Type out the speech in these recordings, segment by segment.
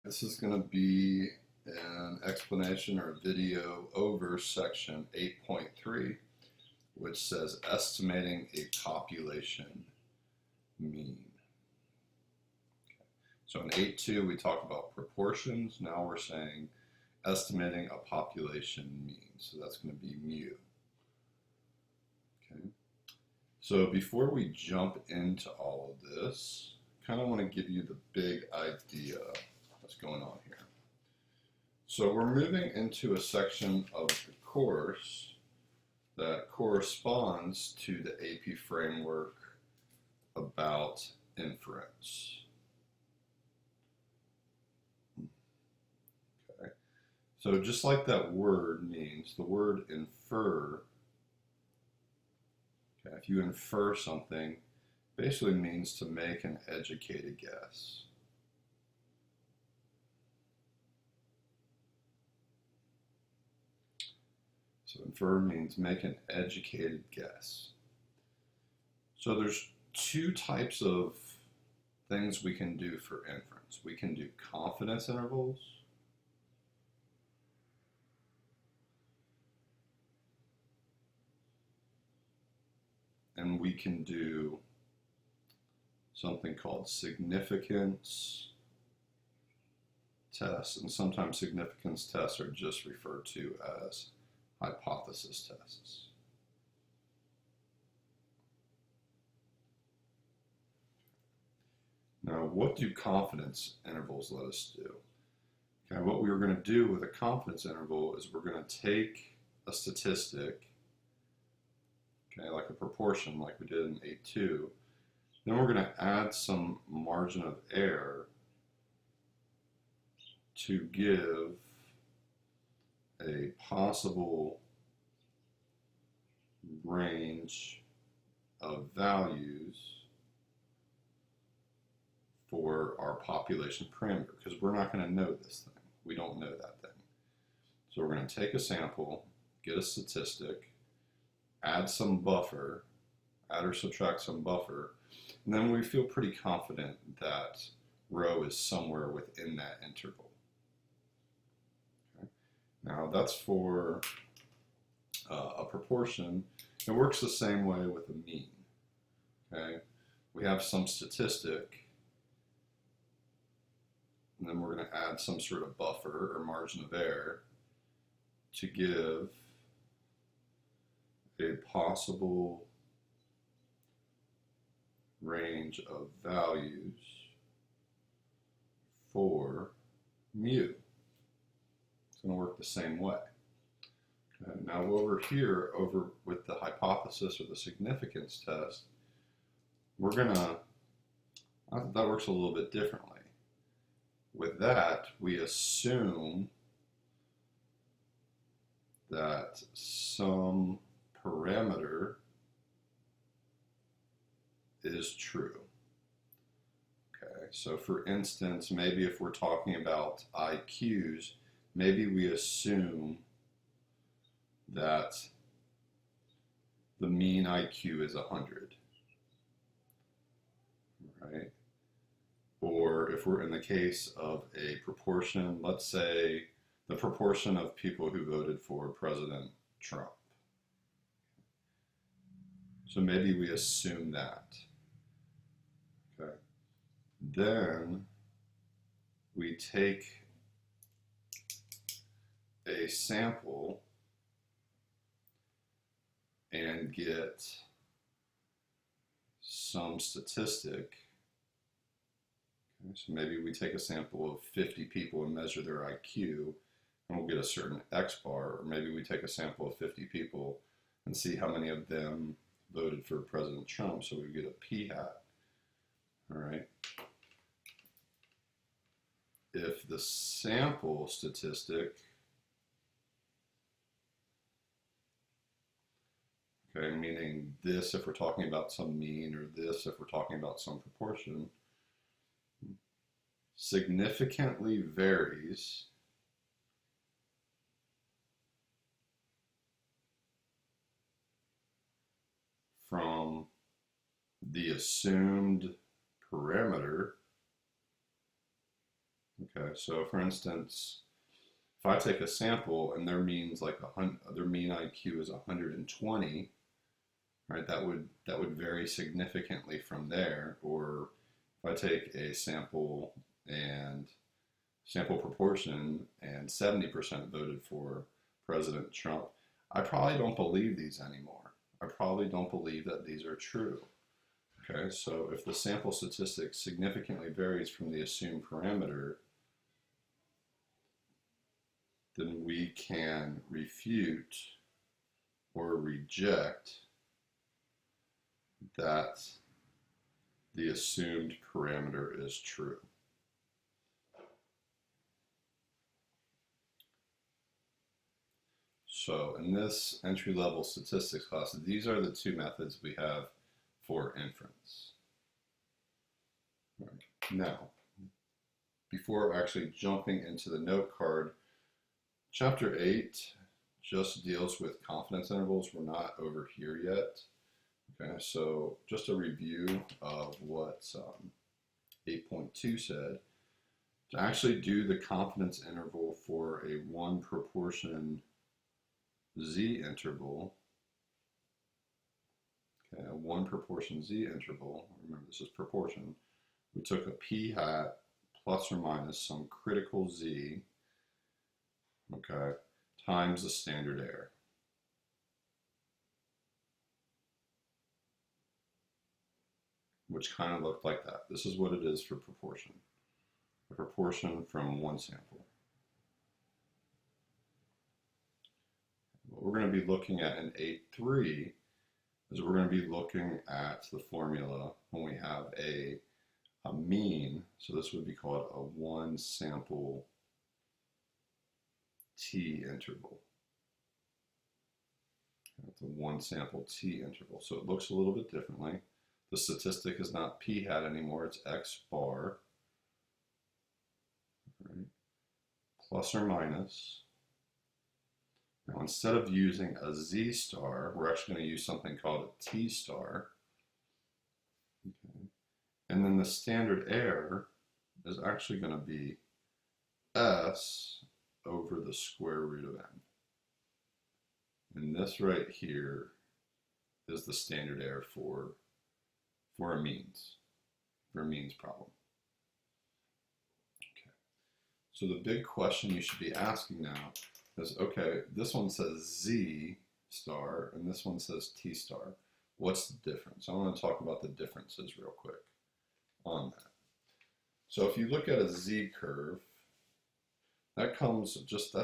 This is going to be an explanation or video over section 8.3, which says estimating a population mean. So in 8.2 we talked about proportions. Now we're saying estimating a population mean. So that's going to be mu. Okay. So before we jump into all of this, kind of want to give you the big idea what's going on here. So we're moving into a section of the course that corresponds to the AP framework about inference. Okay. So just like that word means, the word infer, okay, if you infer something, basically means to make an educated guess. So infer means make an educated guess. So there's two types of things we can do for inference. We can do confidence intervals and we can do something called significance tests, and sometimes significance tests are just referred to as hypothesis tests. Now, what do confidence intervals let us do? Okay, what we were going to do with a confidence interval is we're going to take a statistic, okay, like a proportion like we did in 8.2, then we're going to add some margin of error to give a possible range of values for our population parameter, because we're not going to know this thing. We don't know that thing. So we're going to take a sample, get a statistic, add some buffer, add or subtract some buffer, and then we feel pretty confident that rho is somewhere within that interval. Okay. Now that's for a proportion. It works the same way with a mean. Okay, we have some statistic, and then we're going to add some sort of buffer or margin of error to give a possible range of values for mu. It's going to work the same way. Okay, now over here, over with the hypothesis or the significance test, we're going to, that works a little bit differently. With that, we assume that some parameter is true. Okay, so for instance, maybe if we're talking about IQs, maybe we assume that the mean IQ is 100, right? Or if we're in the case of a proportion, let's say the proportion of people who voted for President Trump. So maybe we assume that. Okay. Then we take a sample and get some statistic. Okay, so maybe we take a sample of 50 people and measure their IQ, and we'll get a certain X bar. Or maybe we take a sample of 50 people and see how many of them voted for President Trump, so we get a p hat. All right. If the sample statistic, okay, meaning this if we're talking about some mean, or this if we're talking about some proportion, significantly varies from the assumed parameter, Okay, so for instance, if I take a sample and their means their mean IQ is 120, right? That would vary significantly from there. Or if I take a sample and sample proportion and 70% voted for President Trump, I probably don't believe these anymore. I probably don't believe that these are true. Okay, so if the sample statistic significantly varies from the assumed parameter, then we can refute or reject that the assumed parameter is true. So in this entry-level statistics class, these are the two methods we have for inference. Now, before actually jumping into the note card, Chapter 8 just deals with confidence intervals. We're not over here yet. Okay, so just a review of what 8.2 said. To actually do the confidence interval for a one proportion z interval, okay, a one proportion z interval, remember this is proportion, we took a p hat plus or minus some critical z, okay, times the standard error. Which kind of looked like that. This is what it is for proportion. A proportion from one sample. What we're going to be looking at in 8.3 is we're going to be looking at the formula when we have a mean. So this would be called a one sample t interval. It's a one sample t interval. So it looks a little bit differently. The statistic is not p hat anymore, it's x bar. Right. Plus or minus. Now instead of using a z star, we're actually going to use something called a t star. Okay. And then the standard error is actually going to be s over the square root of n. And this right here is the standard error for a means problem. Okay. So the big question you should be asking now is, okay, this one says z star and this one says t star. What's the difference? I want to talk about the differences real quick on that. So if you look at a z curve, that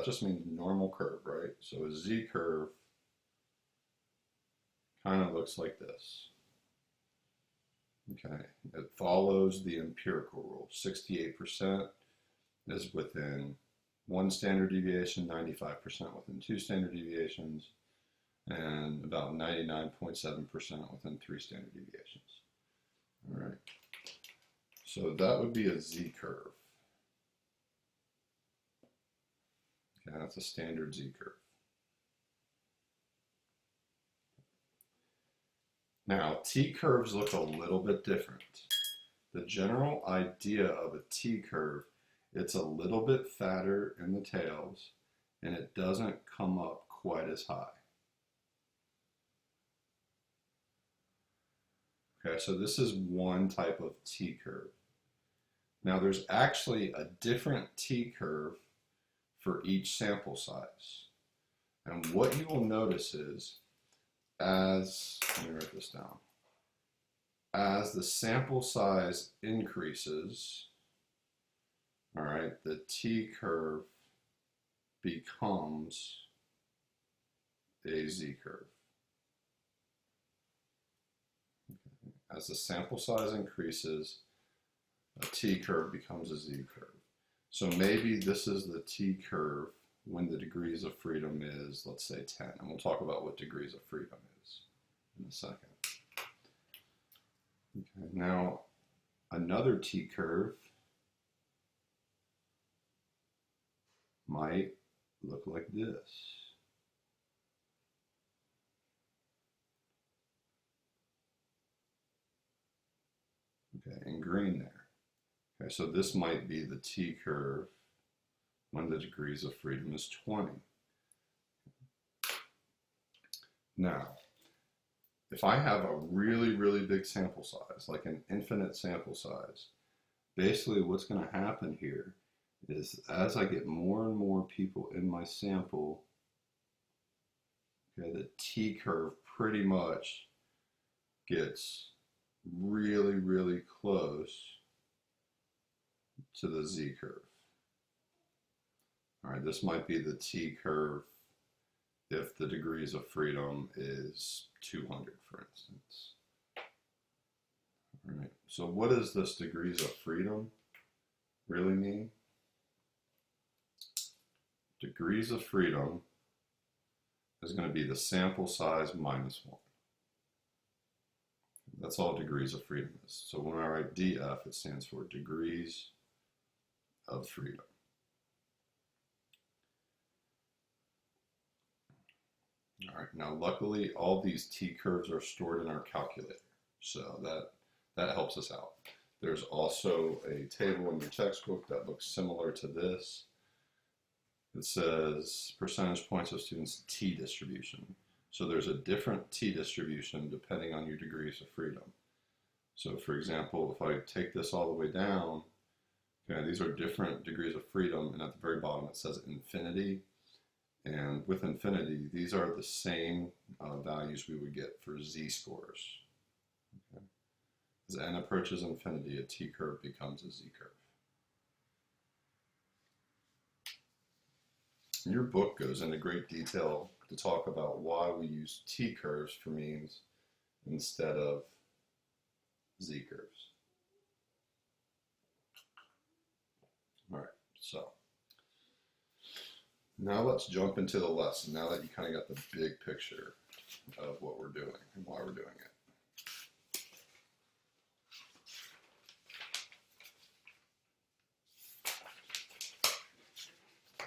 just means normal curve, right? So a z curve kind of looks like this. Okay, it follows the empirical rule. 68% is within one standard deviation, 95% within two standard deviations, and about 99.7% within three standard deviations. All right, so that would be a z-curve. Okay, that's a standard z-curve. Now, t-curves look a little bit different. The general idea of a t-curve, it's a little bit fatter in the tails, and it doesn't come up quite as high. Okay, so this is one type of t-curve. Now, there's actually a different t-curve for each sample size. And what you will notice is, let me write this down. As the sample size increases, all right, the t-curve becomes a z-curve. As the sample size increases, a t-curve becomes a z-curve. So maybe this is the t-curve when the degrees of freedom is, let's say, 10. And we'll talk about what degrees of freedom is in a second. Okay, now another t-curve might look like this. Okay, in green there. Okay, so this might be the t curve when the degrees of freedom is 20. Now, if I have a really, really big sample size, like an infinite sample size, basically what's going to happen here is as I get more and more people in my sample, okay, the t curve pretty much gets really, really close to the z curve. All right, this might be the t curve if the degrees of freedom is 200, for instance. All right, so what does this degrees of freedom really mean? Degrees of freedom is going to be the sample size minus 1. That's all degrees of freedom is. So when I write df, it stands for degrees of freedom. All right, now luckily all these t-curves are stored in our calculator, so that helps us out. There's also a table in your textbook that looks similar to this. It says percentage points of students' t distribution. So there's a different t distribution depending on your degrees of freedom. So for example, if I take this all the way down, okay, these are different degrees of freedom, and at the very bottom it says infinity. And with infinity, these are the same values we would get for z-scores. Okay. As n approaches infinity, a t-curve becomes a z-curve. Your book goes into great detail to talk about why we use t-curves for means instead of z-curves. All right, so now let's jump into the lesson, now that you kind of got the big picture of what we're doing and why we're doing it.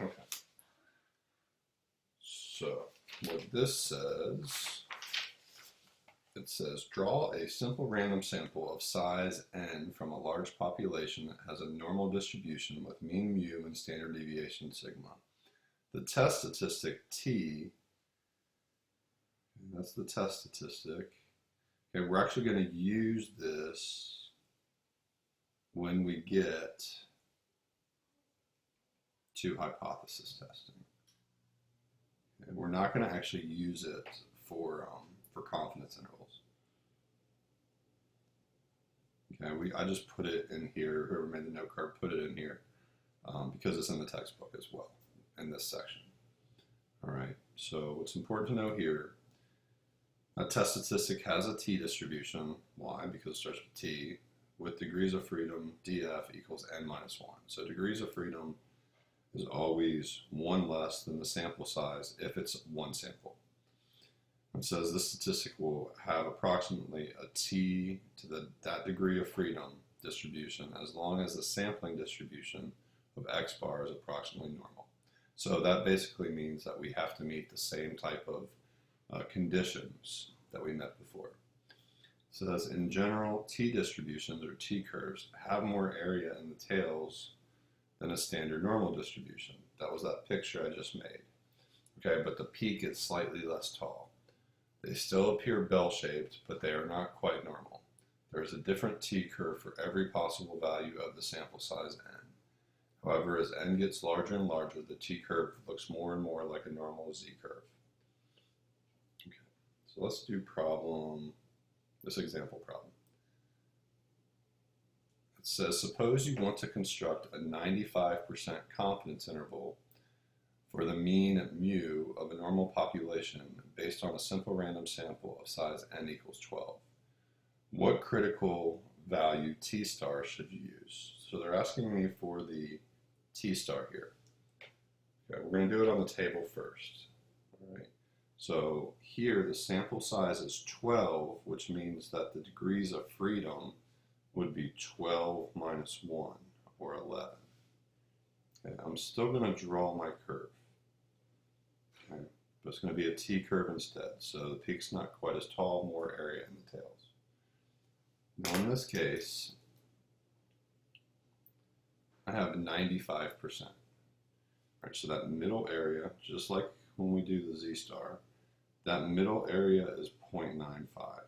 Okay. So what this says, it says draw a simple random sample of size n from a large population that has a normal distribution with mean mu and standard deviation sigma. The test statistic t, that's the test statistic. Okay, we're actually going to use this when we get to hypothesis testing. Okay, we're not going to actually use it for confidence intervals. Okay, I just put it in here, whoever made the note card put it in here because it's in the textbook as well in this section. All right, so what's important to know here, a test statistic has a t distribution. Why? Because it starts with t, with degrees of freedom, df equals n minus 1. So degrees of freedom is always 1 less than the sample size if it's one sample. It says this statistic will have approximately a t to that degree of freedom distribution as long as the sampling distribution of x bar is approximately normal. So that basically means that we have to meet the same type of conditions that we met before. So that's in general, t distributions or t curves have more area in the tails than a standard normal distribution. That was that picture I just made. Okay, but the peak is slightly less tall. They still appear bell-shaped, but they are not quite normal. There is a different t curve for every possible value of the sample size n. However, as n gets larger and larger, the t curve looks more and more like a normal z curve. Okay, so let's do this example problem. It says, suppose you want to construct a 95% confidence interval for the mean mu of a normal population based on a simple random sample of size n equals 12. What critical value t star should you use? So they're asking me for the t star here. Okay, we're going to do it on the table first. All right. So here the sample size is 12, which means that the degrees of freedom would be 12 minus 1, or 11. Okay, I'm still going to draw my curve. Okay, but it's going to be a t curve instead, so the peak's not quite as tall, more area in the tails. Now in this case, I have 95%. Right, so that middle area, just like when we do the z-star, that middle area is 0.95,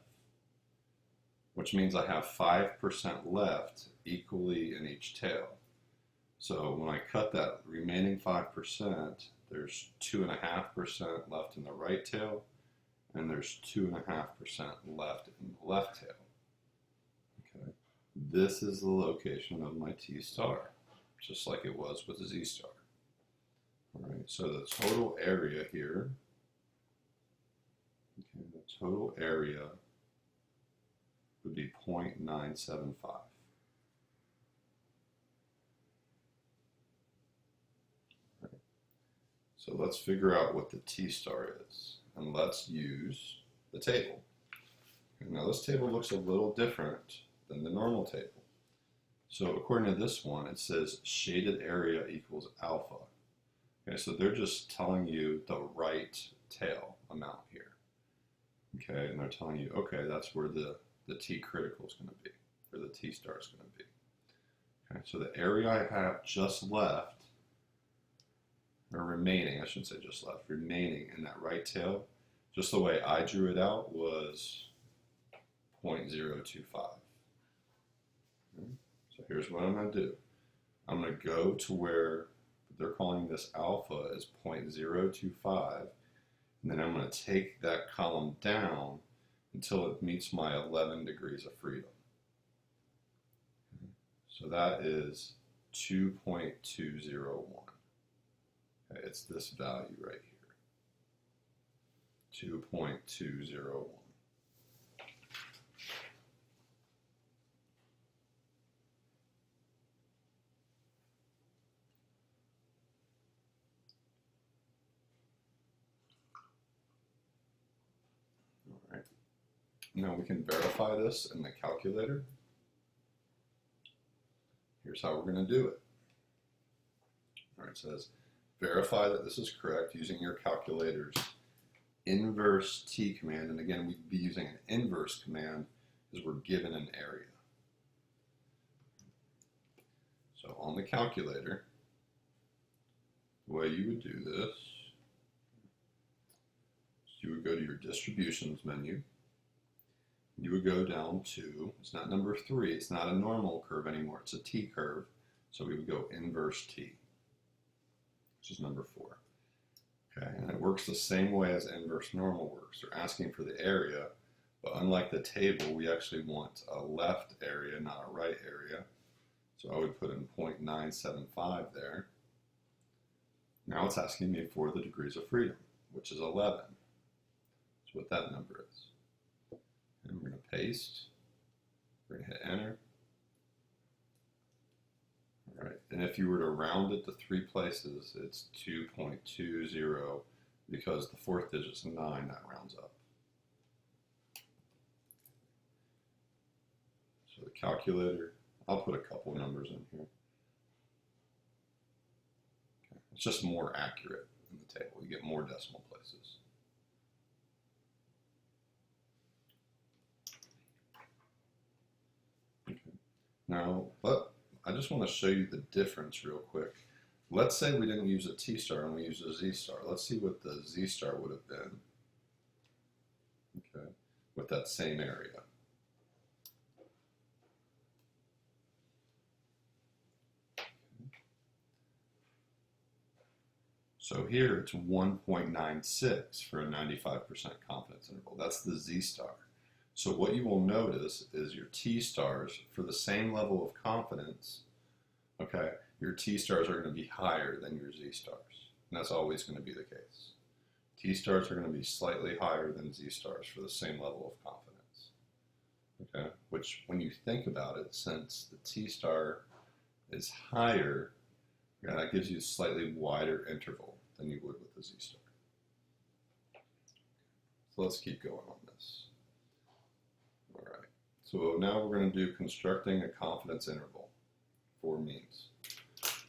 which means I have 5% left equally in each tail. So when I cut that remaining 5%, there's 2.5% left in the right tail, and there's 2.5% left in the left tail. Okay, this is the location of my t-star, just like it was with the z-star. All right, so the total area here, okay, the total area would be 0.975. Right. So let's figure out what the t-star is, and let's use the table. Okay, now this table looks a little different than the normal table. So according to this one, it says shaded area equals alpha. Okay, so they're just telling you the right tail amount here. Okay, and they're telling you, okay, that's where the T critical is going to be, or the T star is going to be. Okay, so the area I have just left, or remaining, I shouldn't say just left, remaining in that right tail, just the way I drew it out, was 0.025. Okay, so here's what I'm going to do. I'm going to go to where they're calling this alpha is 0.025, and then I'm going to take that column down until it meets my 11 degrees of freedom. So that is 2.201. Okay, it's this value right here, 2.201. Now we can verify this in the calculator. Here's how we're going to do it. All right, it says verify that this is correct using your calculator's inverse t command. And again, we'd be using an inverse command because we're given an area. So on the calculator, the way you would do this, you would go to your distributions menu. You would go down to, it's not number 3, it's not a normal curve anymore, it's a t curve. So we would go inverse t, which is number 4. Okay, and it works the same way as inverse normal works. They're asking for the area, but unlike the table, we actually want a left area, not a right area. So I would put in 0.975 there. Now it's asking me for the degrees of freedom, which is 11. That's what that number is. And we're going to paste. We're going to hit enter. All right, and if you were to round it to 3 places, it's 2.20 because the 4th digit is 9, that rounds up. So the calculator, I'll put a couple of numbers in here. Okay. It's just more accurate in the table. You get more decimal places. Now, I just want to show you the difference real quick. Let's say we didn't use a t-star and we used a z-star. Let's see what the z-star would have been, okay, with that same area. So here it's 1.96 for a 95% confidence interval. That's the z-star. So what you will notice is your t-stars, for the same level of confidence, okay, your t-stars are going to be higher than your z-stars. And that's always going to be the case. T-stars are going to be slightly higher than z-stars for the same level of confidence. Okay, which when you think about it, since the t-star is higher, yeah, that gives you a slightly wider interval than you would with the z-star. So let's keep going on this. All right, so now we're going to do constructing a confidence interval for means.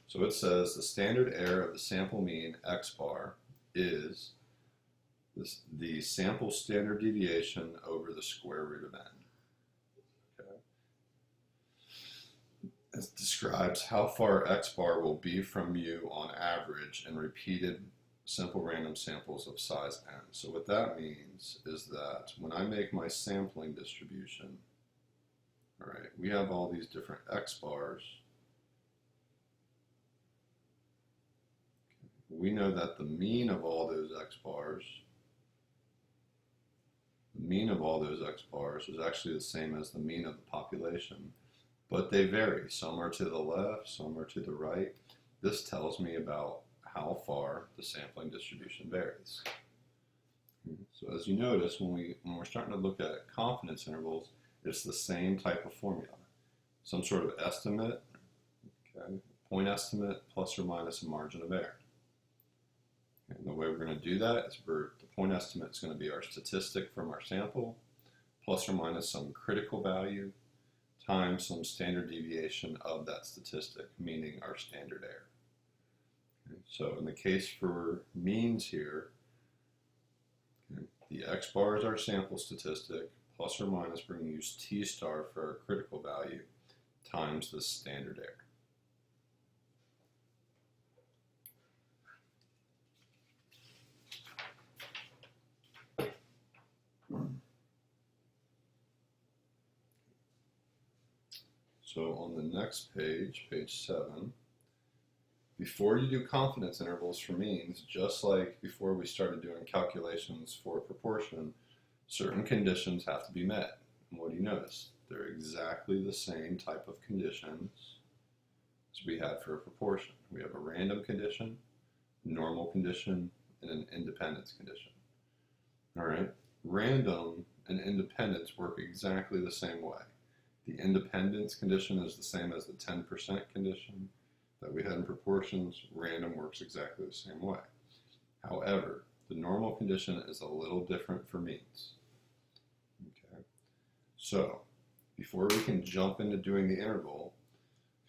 So it says the standard error of the sample mean x bar is the sample standard deviation over the square root of n. Okay. It describes how far X bar will be from you on average in repeated simple random samples of size n. So what that means is that when I make my sampling distribution, all right, we have all these different X bars. We know that the mean of all those X bars, is actually the same as the mean of the population, but they vary. Some are to the left, some are to the right. This tells me about how far the sampling distribution varies. So as you notice, when we're starting to look at confidence intervals, it's the same type of formula. Some sort of estimate, okay, point estimate plus or minus a margin of error. And the way we're going to do that is the point estimate is going to be our statistic from our sample, plus or minus some critical value, times some standard deviation of that statistic, meaning our standard error. Okay, so in the case for means here, okay, the X bar is our sample statistic, plus or minus, we're going to use T star for our critical value, times the standard error. So on the next page, page 7, before you do confidence intervals for means, just like before we started doing calculations for proportion, certain conditions have to be met. And what do you notice? They're exactly the same type of conditions as we had for a proportion. We have a random condition, normal condition, and an independence condition. All right, random and independence work exactly the same way. The independence condition is the same as the 10% condition that we had in proportions. Random works exactly the same way. However, the normal condition is a little different for means. Okay, so before we can jump into doing the interval,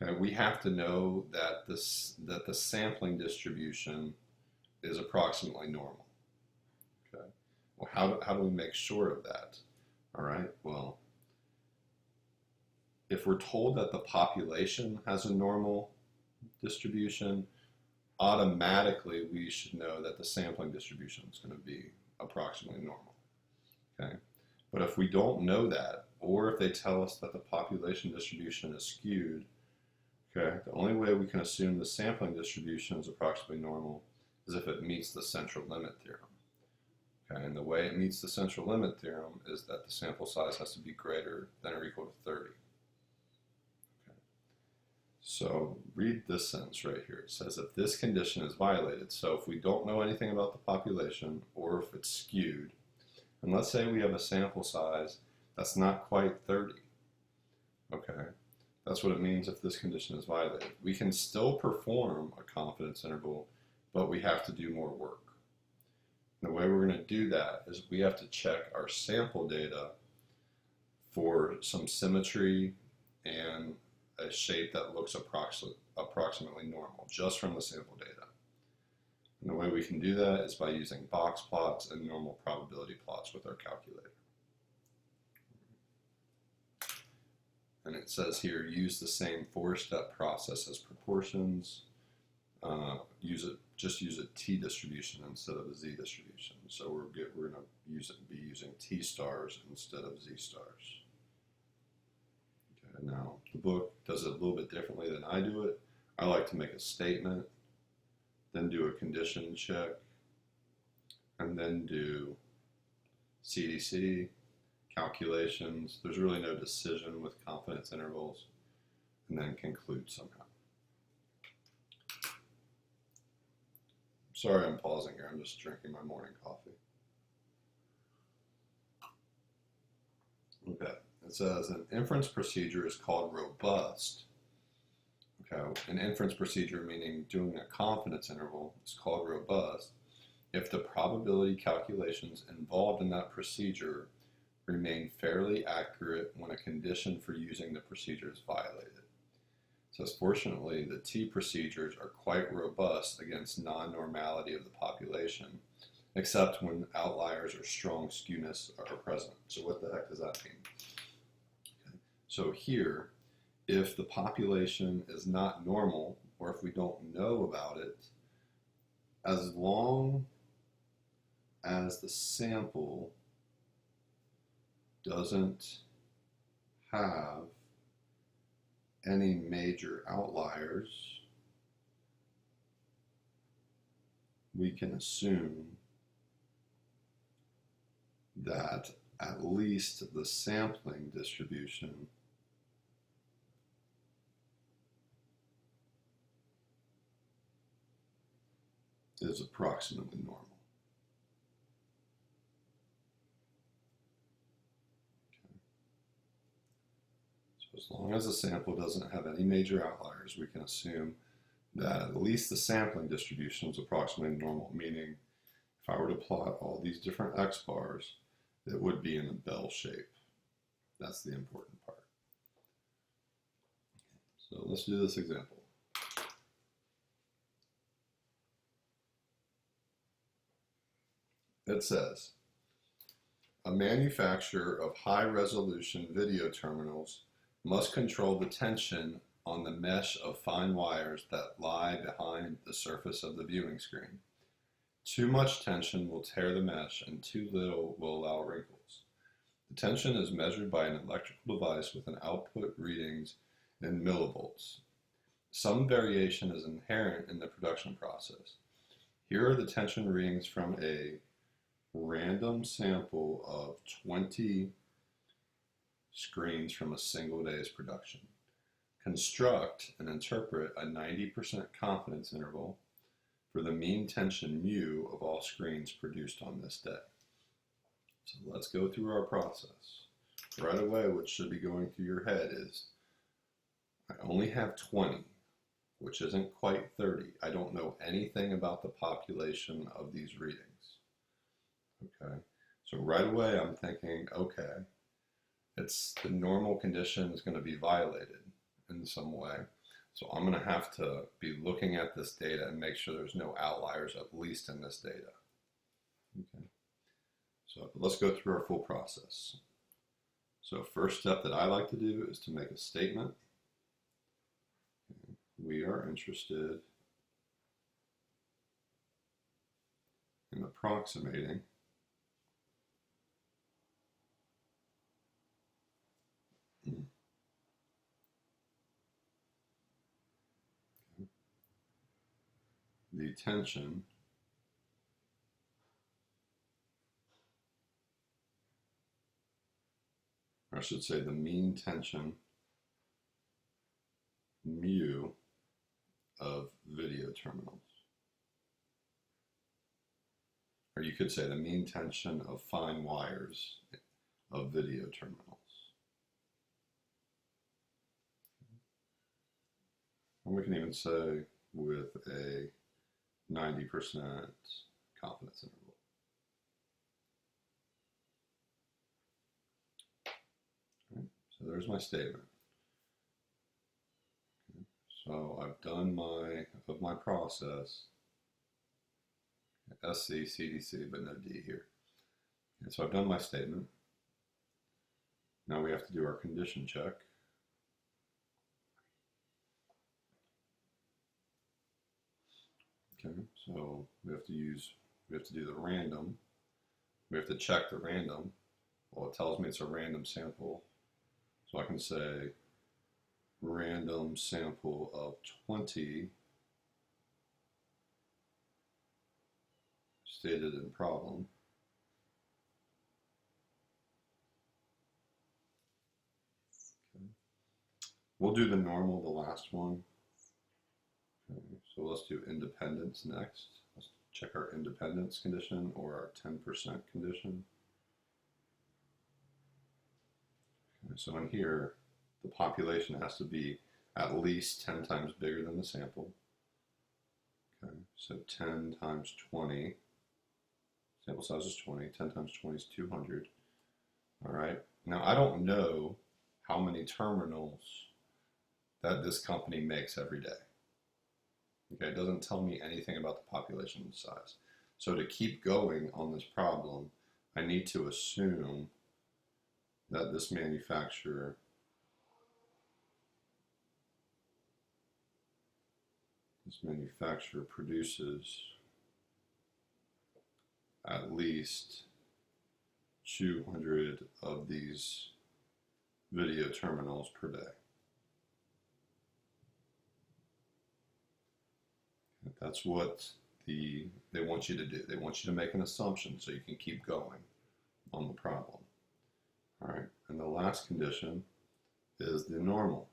okay, we have to know that the sampling distribution is approximately normal. Okay, well, how do we make sure of that? All right, well, if we're told that the population has a normal distribution, automatically we should know that the sampling distribution is going to be approximately normal. Okay, but if we don't know that, or if they tell us that the population distribution is skewed, okay, the only way we can assume the sampling distribution is approximately normal is if it meets the central limit theorem. Okay, and the way it meets the central limit theorem is that the sample size has to be greater than or equal to 30. So read this sentence right here. It says if this condition is violated, so if we don't know anything about the population or if it's skewed, and let's say we have a sample size that's not quite 30, okay, that's what it means if this condition is violated. We can still perform a confidence interval, but we have to do more work. And the way we're going to do that is we have to check our sample data for some symmetry and a shape that looks approximately normal, just from the sample data. And the way we can do that is by using box plots and normal probability plots with our calculator. And it says here, use the same 4-step process as proportions. Just use a T distribution instead of a Z distribution. So we're going to be using T stars instead of Z stars. Now, the book does it a little bit differently than I do it. I like to make a statement, then do a condition check, and then do CDC, calculations. There's really no decision with confidence intervals, and then conclude somehow. Sorry I'm pausing here. I'm just drinking my morning coffee. Okay. It says an inference procedure is called robust. Okay, an inference procedure, meaning doing a confidence interval, is called robust if the probability calculations involved in that procedure remain fairly accurate when a condition for using the procedure is violated. It says, fortunately, the T procedures are quite robust against non-normality of the population, except when outliers or strong skewness are present. So what the heck does that mean? So here, if the population is not normal, or if we don't know about it, as long as the sample doesn't have any major outliers, we can assume that at least the sampling distribution is approximately normal. Okay. So as long as the sample doesn't have any major outliers, we can assume that at least the sampling distribution is approximately normal, meaning if I were to plot all these different x bars, it would be in a bell shape. That's the important part. So let's do this example. It says, a manufacturer of high-resolution video terminals must control the tension on the mesh of fine wires that lie behind the surface of the viewing screen. Too much tension will tear the mesh and too little will allow wrinkles. The tension is measured by an electrical device with an output readings in millivolts. Some variation is inherent in the production process. Here are the tension readings from a random sample of 20 screens from a single day's production. Construct and interpret a 90% confidence interval for the mean tension mu of all screens produced on this day. So let's go through our process. Right away, what should be going through your head is, I only have 20, which isn't quite 30. I don't know anything about the population of these readings. Okay, so right away I'm thinking, okay, it's the normal condition is going to be violated in some way. So I'm going to have to be looking at this data and make sure there's no outliers, at least in this data. Okay, so let's go through our full process. So first step that I like to do is to make a statement. We are interested in approximating the tension or I should say the mean tension mu of video terminals. Or you could say the mean tension of fine wires of video terminals. And we can even say with a 90% confidence interval. Okay, so there's my statement. Okay, so I've done my process, SC, CDC, but no D here. Okay, so I've done my statement. Now we have to do our condition check. Okay, so we have to do the random. We have to check the random. Well, it tells me it's a random sample. So I can say random sample of 20 stated in problem. Okay. We'll do the normal, the last one. Okay. So let's do independence next. Let's check our independence condition or our 10% condition. Okay. So in here, the population has to be at least 10 times bigger than the sample. Okay, so 10 times 20, sample size is 20, 10 times 20 is 200. All right, now I don't know how many terminals that this company makes every day. Okay, it doesn't tell me anything about the population size. So to keep going on this problem, I need to assume that this manufacturer this manufacturer produces at least 200 of these video terminals per day. That's what they want you to do. They want you to make an assumption so you can keep going on the problem. All right, and the last condition is the normal.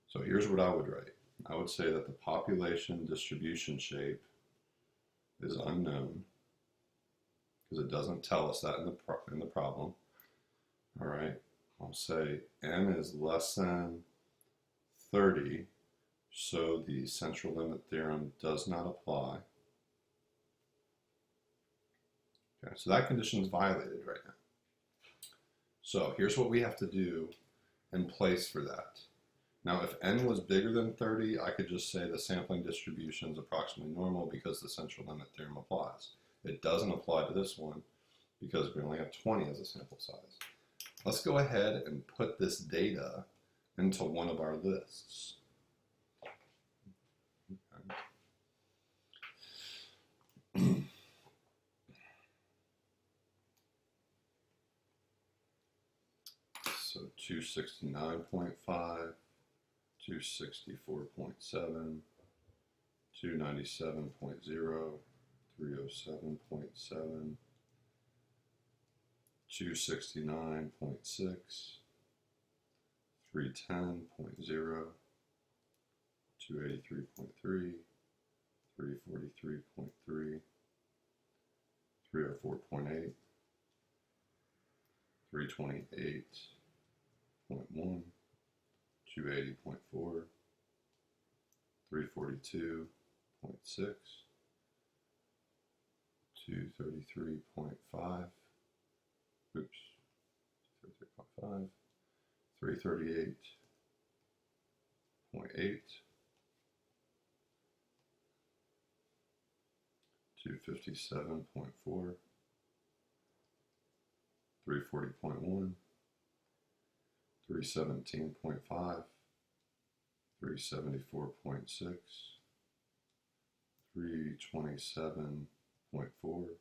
So here's what I would write. I would say that the population distribution shape is unknown because it doesn't tell us that in the problem. All right, I'll say n is less than 30, so the central limit theorem does not apply. Okay, so that condition is violated right now. So here's what we have to do in place for that. Now, if n was bigger than 30, I could just say the sampling distribution is approximately normal because the central limit theorem applies. It doesn't apply to this one because we only have 20 as a sample size. Let's go ahead and put this data into one of our lists. Okay. So 269.5, 264.7, 297.0, 307.7, 269.6, 310.0, 283.3, 343.3, 304.8, 328.1, 280.4, 342.6, 233.5, oops, 33.5, 338.8, 257.4, 340.1, 317.5, 374.6, 327.4,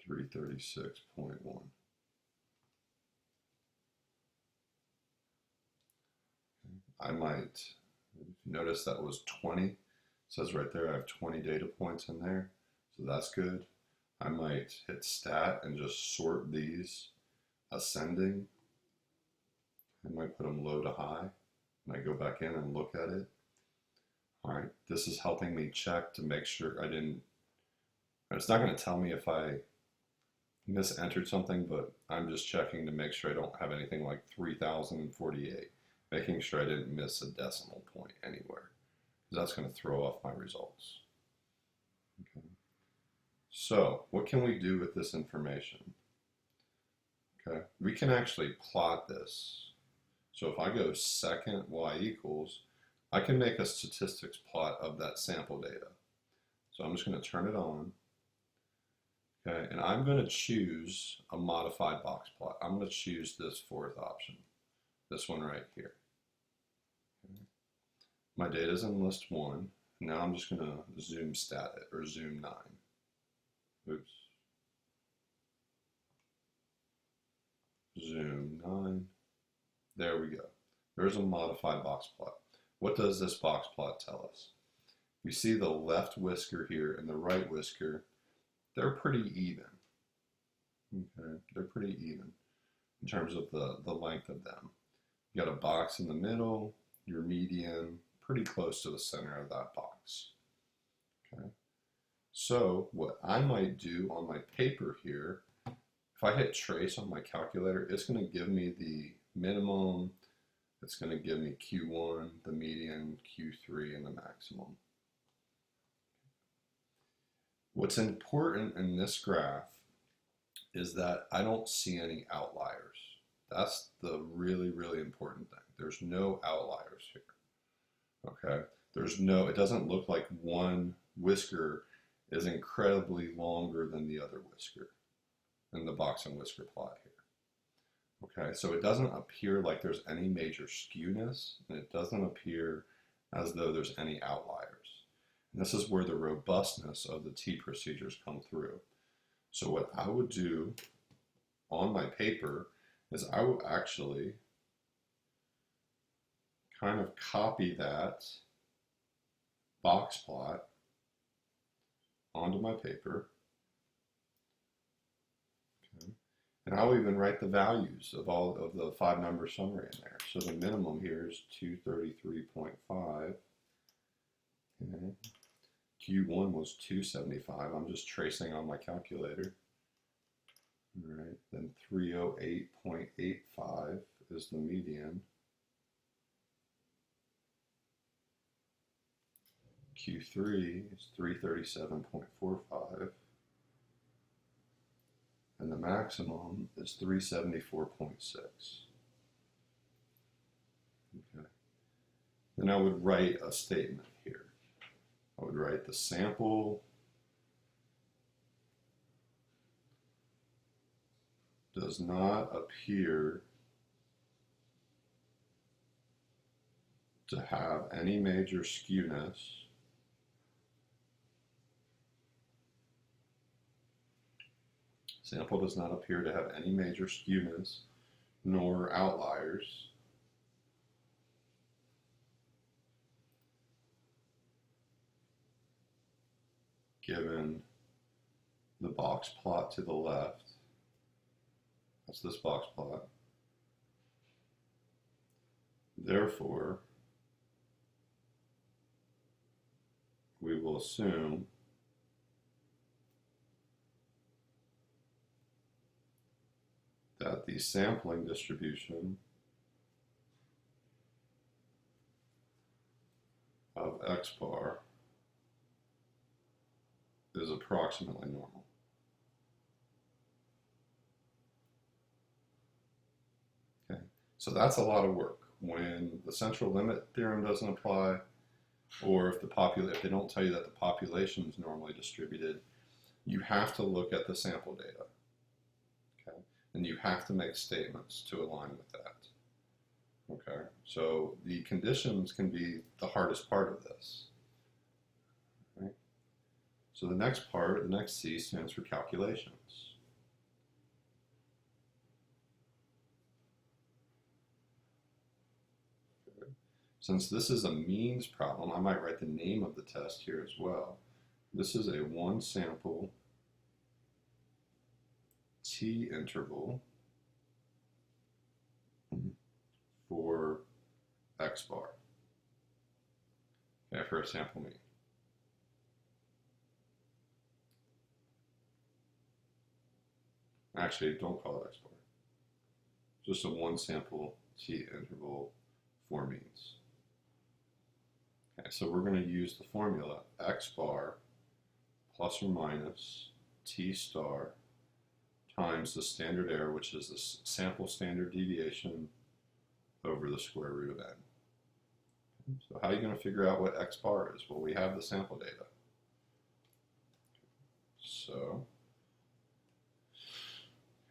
336.1. I might notice that was 20. It says right there I have 20 data points in there, so that's good. I might hit stat and just sort these ascending. I might put them low to high, and I go back in and look at it. All right, this is helping me check to make sure I didn't, it's not going to tell me if I misentered something, but I'm just checking to make sure I don't have anything like 3048, making sure I didn't miss a decimal point anywhere, because that's going to throw off my results. Okay. So what can we do with this information? Okay, we can actually plot this. So if I go second y equals, I can make a statistics plot of that sample data. So I'm just going to turn it on. Okay, and I'm going to choose a modified box plot. I'm going to choose this fourth option, this one right here. Okay. My data is in list 1. Now I'm just going to zoom stat it, or zoom 9. Oops. Zoom 9. There we go. There's a modified box plot. What does this box plot tell us? We see the left whisker here and the right whisker. They're pretty even. Okay, they're pretty even in terms of the length of them. You got a box in the middle, your median, pretty close to the center of that box. Okay. So what I might do on my paper here, if I hit trace on my calculator, it's going to give me the minimum, it's going to give me Q1, the median, Q3, and the maximum. What's important in this graph is that I don't see any outliers. That's the really, really important thing. There's no outliers here. Okay? It doesn't look like one whisker is incredibly longer than the other whisker in the box and whisker plot here. Okay, so it doesn't appear like there's any major skewness, and it doesn't appear as though there's any outliers. And this is where the robustness of the T procedures come through. So what I would do on my paper is I would actually kind of copy that box plot onto my paper. Okay. And I'll even write the values of all of the 5-number summary in there. So the minimum here is 233.5. Okay. Q1 was 275. I'm just tracing on my calculator. All right, then 308.85 is the median. Q3 is 337.45. And the maximum is 374.6. Okay. Then I would write a statement here. I would write the sample does not appear to have any major skewness sample does not appear to have any major skewness nor outliers given the box plot to the left. That's this box plot. Therefore, we will assume that the sampling distribution of X bar is approximately normal. Okay, so that's a lot of work. When the central limit theorem doesn't apply, or if they don't tell you that the population is normally distributed, you have to look at the sample data. Okay, and you have to make statements to align with that. Okay, so the conditions can be the hardest part of this. Right? So the next part, the next C, stands for calculations. Okay. Since this is a means problem, I might write the name of the test here as well. This is a one sample T interval for X bar. Okay, for a sample mean. Actually, don't call it X bar. Just a one sample T interval for means. Okay, so we're going to use the formula X bar plus or minus T star times the standard error, which is the sample standard deviation over the square root of n. So how are you going to figure out what X bar is? Well, we have the sample data. So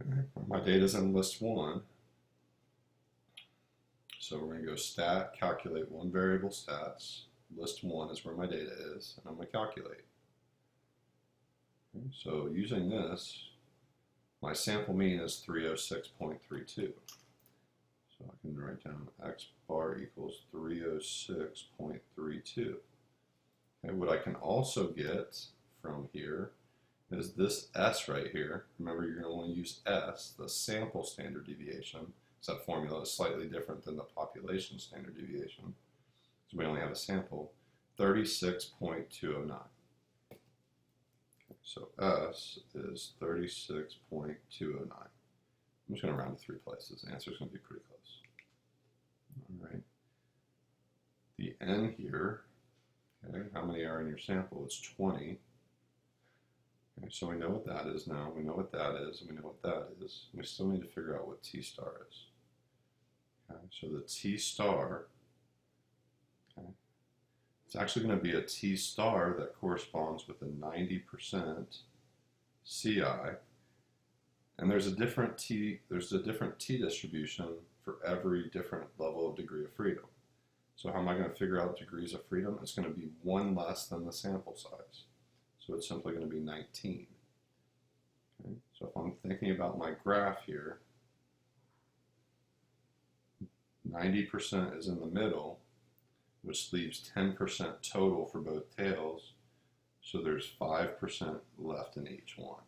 okay, my data is in list 1. So we're going to go stat, calculate one variable stats. List 1 is where my data is, and I'm going to calculate. Okay, so using this, my sample mean is 306.32. So I can write down X bar equals 306.32. Okay, what I can also get from here is this S right here. Remember, you're going to only use S, the sample standard deviation. So that formula is slightly different than the population standard deviation. So we only have a sample, 36.209. So S is 36.209. I'm just going to round to 3 places. The answer is going to be pretty close. All right. The N here, okay, how many are in your sample? It's 20. Okay, so we know what that is now. We know what that is, and we know what that is. We still need to figure out what T star is. Okay, so the T star, okay, it's actually going to be a T star that corresponds with a 90% CI, And there's a different t distribution for every different level of degree of freedom. So how am I going to figure out degrees of freedom? It's going to be one less than the sample size. So it's simply going to be 19. Okay? So if I'm thinking about my graph here, 90% is in the middle, which leaves 10% total for both tails. So there's 5% left in each one.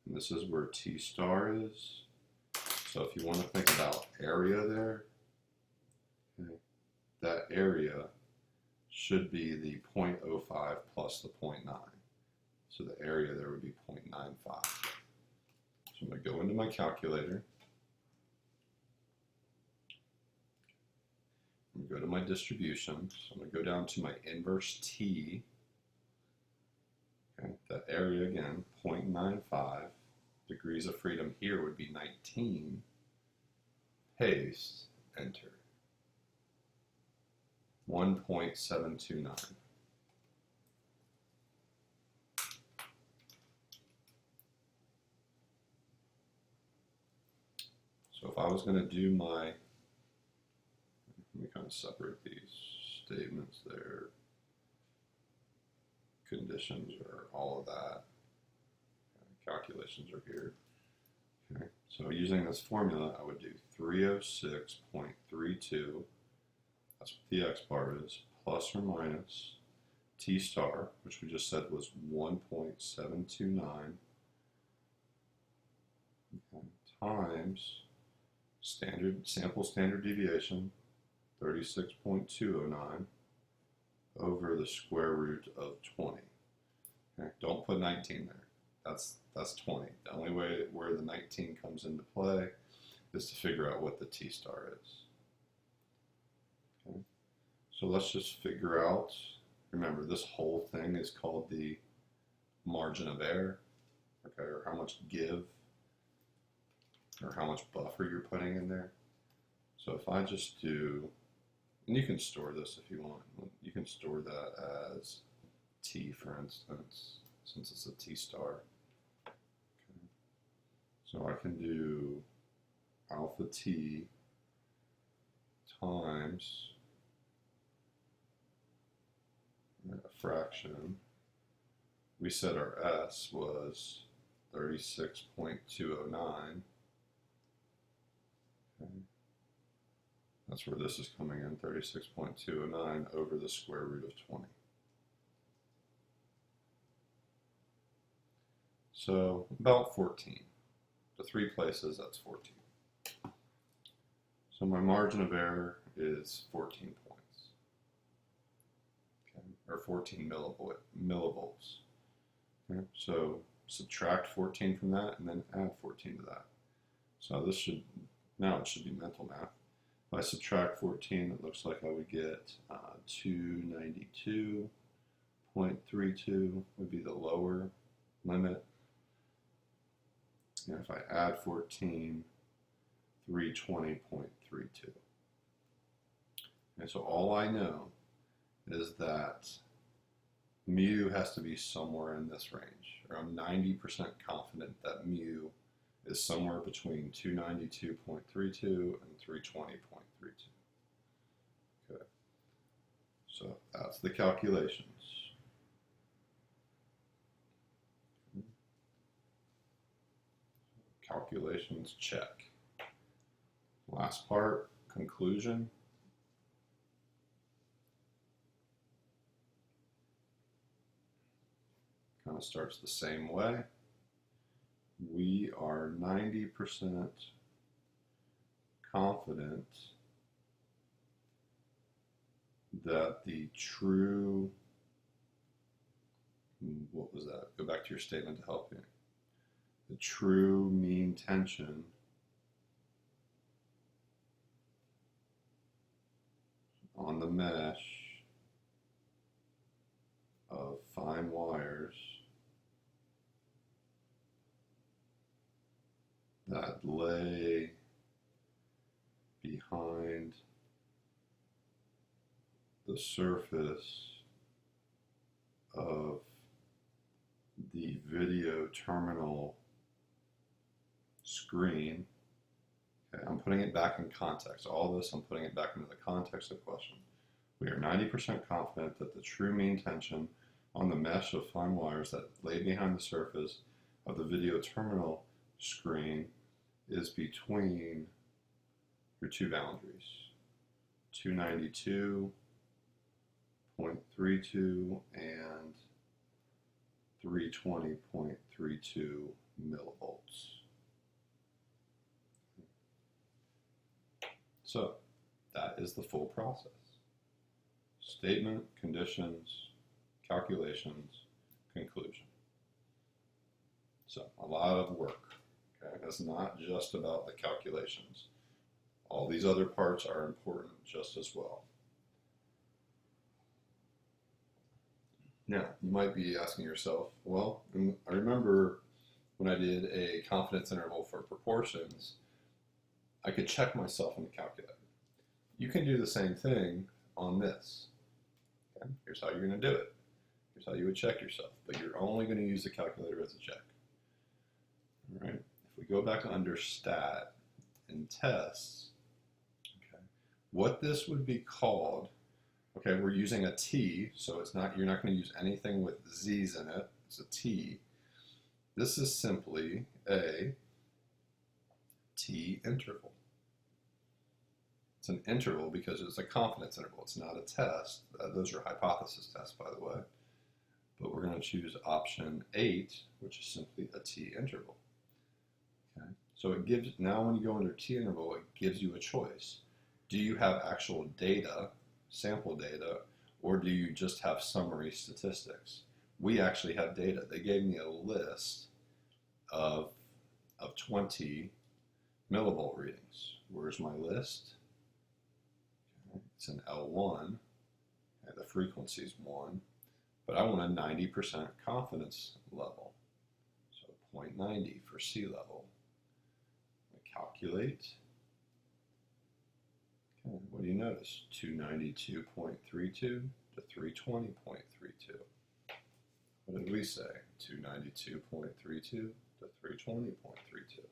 And this is where T star is. So if you want to think about area there, okay, that area should be the 0.05 plus the 0.9. So the area there would be 0.95. So I'm going to go into my calculator. I'm going to go to my distribution. So I'm going to go down to my inverse T. Okay, that area again, 0.95. Degrees of freedom here would be 19. Paste, enter. 1.729. So if I was going to do my, let me kind of separate these statements there, conditions or all of that, calculations are here. Okay, so using this formula, I would do 306.32, that's what the x bar is, plus or minus T star, which we just said was 1.729, times sample standard deviation, 36.209, over the square root of 20. Okay, don't put 19 there. That's 20. The only way where the 19 comes into play is to figure out what the T star is. Okay. So let's just figure out, remember this whole thing is called the margin of error, okay, or how much give, or how much buffer you're putting in there. So if I just do, and you can store this if you want, you can store that as T, for instance, since it's a T star. So I can do alpha T times a fraction. We said our S was 36.209. Okay. That's where this is coming in, 36.209 over the square root of 20. So about 14. The three places, that's 14. So my margin of error is 14 points, okay, or 14 millivolts. Okay, so subtract 14 from that and then add 14 to that. So this should, now it should be mental math. If I subtract 14, it looks like I would get 292.32 would be the lower limit. And if I add 14, 320.32. And so all I know is that mu has to be somewhere in this range, or I'm 90% confident that mu is somewhere between 292.32 and 320.32. Okay, so that's the calculations. Calculations, check. Last part, conclusion. Kind of starts the same way. We are 90% confident that the true, what was that? Go back to your statement to help you. The true mean tension on the mesh of fine wires that lay behind the surface of the video terminal screen. Okay, I'm putting it back in context. All this, I'm putting it back into the context of the question. We are 90% confident that the true mean tension on the mesh of fine wires that lay behind the surface of the video terminal screen is between your two boundaries, 292.32 and 320.32 millivolts. So that is the full process. Statement, conditions, calculations, conclusion. So a lot of work. Okay? It's not just about the calculations. All these other parts are important just as well. Now, you might be asking yourself, well, I remember when I did a confidence interval for proportions, I could check myself in the calculator. You can do the same thing on this. Okay? Here's how you're going to do it. Here's how you would check yourself, but you're only going to use the calculator as a check. All right. If we go back under stat and tests, okay, what this would be called, okay, we're using a T, so it's not, you're not going to use anything with Z's in it. It's a T. This is simply a T interval. It's an interval because it's a confidence interval. It's not a test. Those are hypothesis tests, by the way. But we're going to choose option 8, which is simply a T interval. Okay? So it gives, now when you go under T interval, it gives you a choice. Do you have actual data, sample data, or do you just have summary statistics? We actually have data. They gave me a list of 20 millivolt readings. Where's my list? Okay, it's an L1, and the frequency is 1, but I want a 90% confidence level. So 0.90 for C level. I calculate. Okay, what do you notice? 292.32 to 320.32. What did we say? 292.32 to 320.32.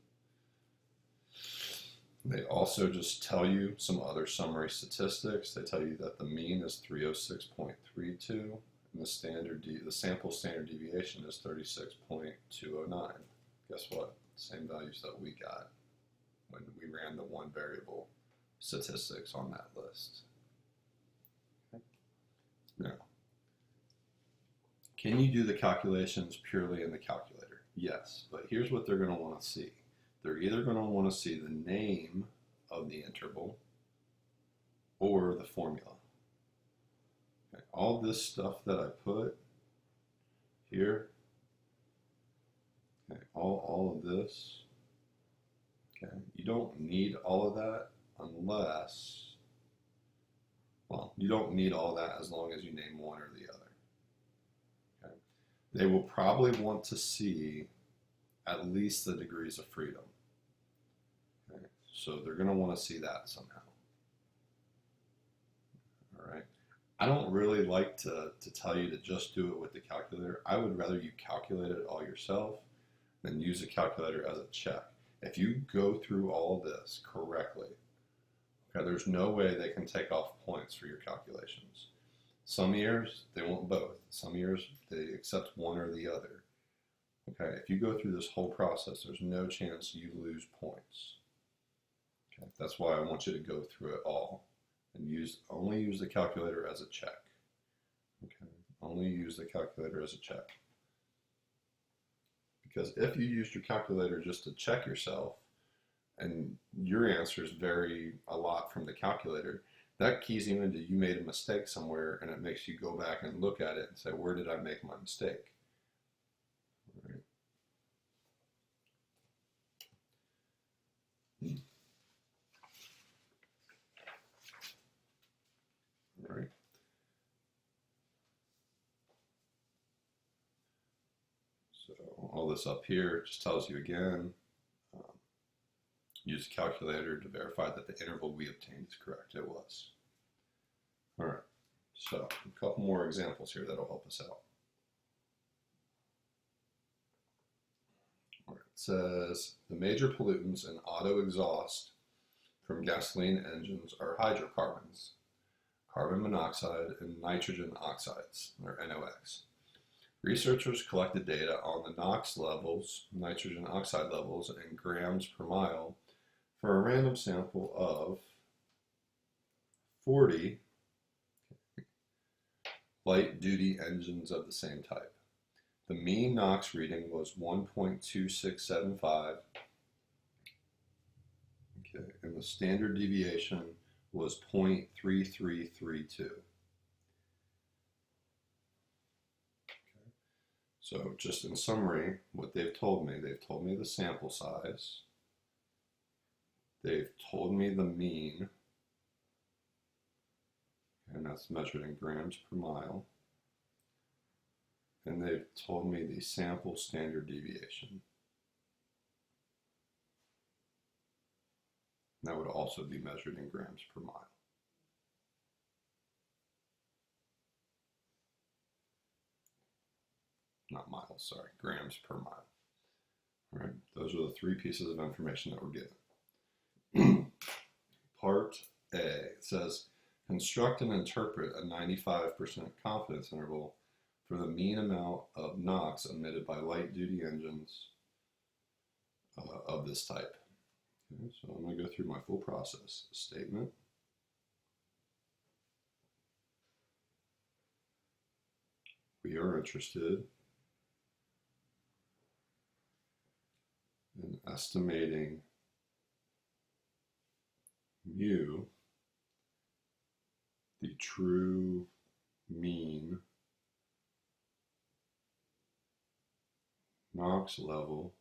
They also just tell you some other summary statistics. They tell you that the mean is 306.32 and the sample standard deviation is 36.209. Guess what? Same values that we got when we ran the one variable statistics on that list. Okay. Now, can you do the calculations purely in the calculator? Yes, but here's what they're going to want to see. They're either going to want to see the name of the interval or the formula. Okay. All this stuff that I put here, okay, all of this, okay, you don't need all of that unless, well, you don't need all that as long as you name one or the other. Okay. They will probably want to see at least the degrees of freedom. Okay. So they're going to want to see that somehow. All right. I don't really like to tell you to just do it with the calculator. I would rather you calculate it all yourself than use a calculator as a check. If you go through all this correctly, okay, there's no way they can take off points for your calculations. Some years, they want both. Some years, they accept one or the other. Okay, if you go through this whole process, there's no chance you lose points. Okay, that's why I want you to go through it all and only use the calculator as a check. Okay, only use the calculator as a check. Because if you used your calculator just to check yourself, and your answers vary a lot from the calculator, that keys you into you made a mistake somewhere, and it makes you go back and look at it and say, where did I make my mistake? All right. All right. So all this up here just tells you again, use a calculator to verify that the interval we obtained is correct. It was. All right. So a couple more examples here that'll help us out. All right. says the major pollutants in auto exhaust from gasoline engines are hydrocarbons, carbon monoxide, and nitrogen oxides, or NOx. Researchers collected data on the NOx levels, nitrogen oxide levels, in grams per mile for a random sample of 40 light-duty engines of the same type. The mean NOx reading was 1.2675, and the standard deviation was 0.3332. So just in summary, what they've told me the sample size, they've told me the mean, and that's measured in grams per mile, and they've told me the sample standard deviation. That would also be measured in grams per mile. Not miles, sorry, grams per mile. All right, those are the three pieces of information that were given. Part A says, construct and interpret a 95% confidence interval for the mean amount of NOx emitted by light-duty engines of this type. Okay, so I'm going to go through my full process. Statement. We are interested in estimating mu, the true mean NOx level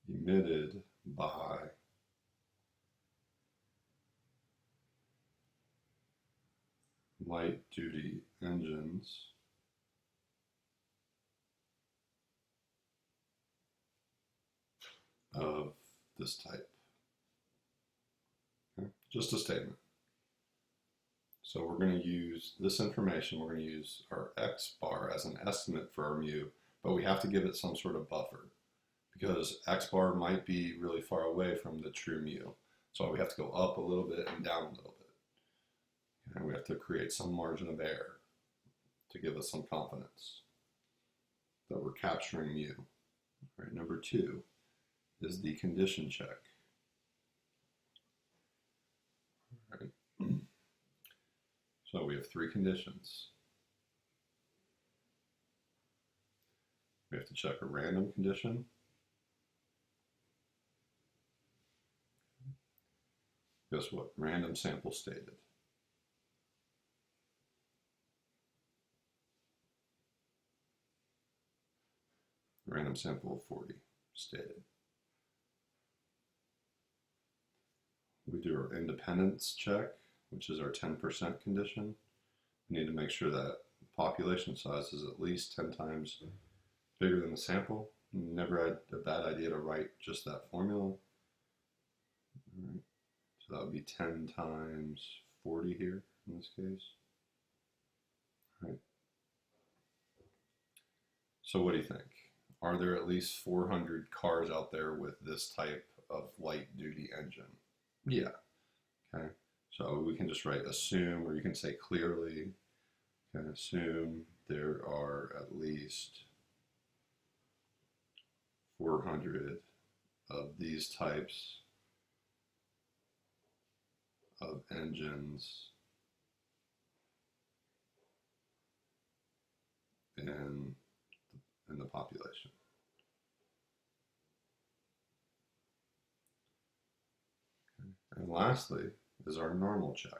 emitted by light-duty engines of this type. Okay? Just a statement. So we're going to use this information, we're going to use our X bar as an estimate for our mu, but we have to give it some sort of buffer because X bar might be really far away from the true mu. So we have to go up a little bit and down a little bit. And we have to create some margin of error to give us some confidence that we're capturing mu. All right, number two is the condition check. All right. So we have three conditions. We have to check a random condition. Guess what? Random sample stated. Random sample of 40 stated. We do our independence check, which is our 10% condition. We need to make sure that the population size is at least 10 times bigger than the sample. Never had a bad idea to write just that formula. All right. So that would be 10 times 40 here in this case. All right. So what do you think? Are there at least 400 cars out there with this type of light-duty engine? Yeah. Okay. So we can just write assume, or you can say clearly, can assume there are at least 400 of these types of engines in the population. Okay. And lastly is our normal check.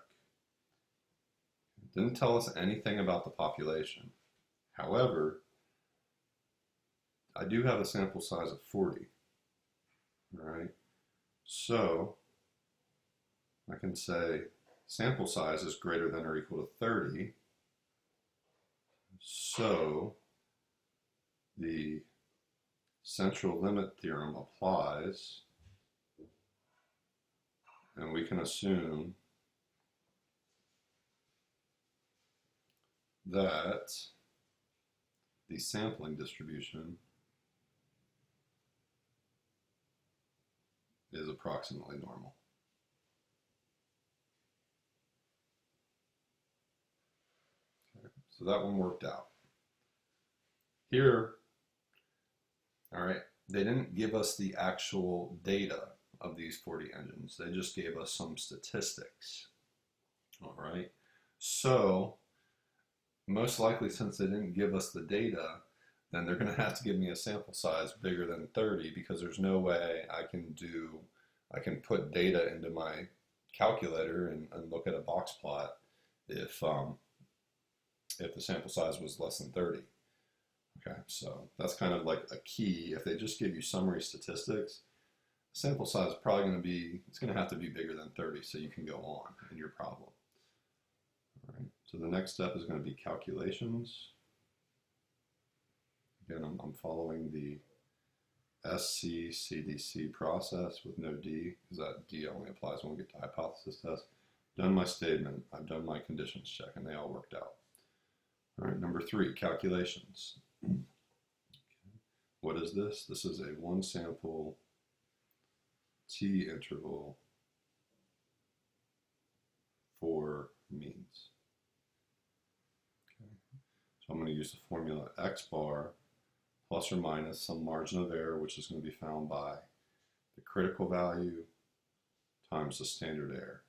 It didn't tell us anything about the population. However, I do have a sample size of 40. All right. So I can say sample size is greater than or equal to 30. So the central limit theorem applies, and we can assume that the sampling distribution is approximately normal. Okay, so that one worked out. Here, all right, they didn't give us the actual data of these 40 engines. They just gave us some statistics. All right, so most likely, since they didn't give us the data, then they're going to have to give me a sample size bigger than 30, because there's no way I can put data into my calculator and look at a box plot if the sample size was less than 30. Okay, so that's kind of like a key. If they just give you summary statistics, sample size is probably going to be, it's going to have to be bigger than 30 so you can go on in your problem. All right, so the next step is going to be calculations. Again, I'm following the SC-CDC process with no D, because that D only applies when we get to hypothesis test. Done my statement, I've done my conditions check, and they all worked out. All right, number 3, calculations. Okay. What is this? This is a one sample T interval for means. Okay. So I'm going to use the formula X bar plus or minus some margin of error, which is going to be found by the critical value times the standard error.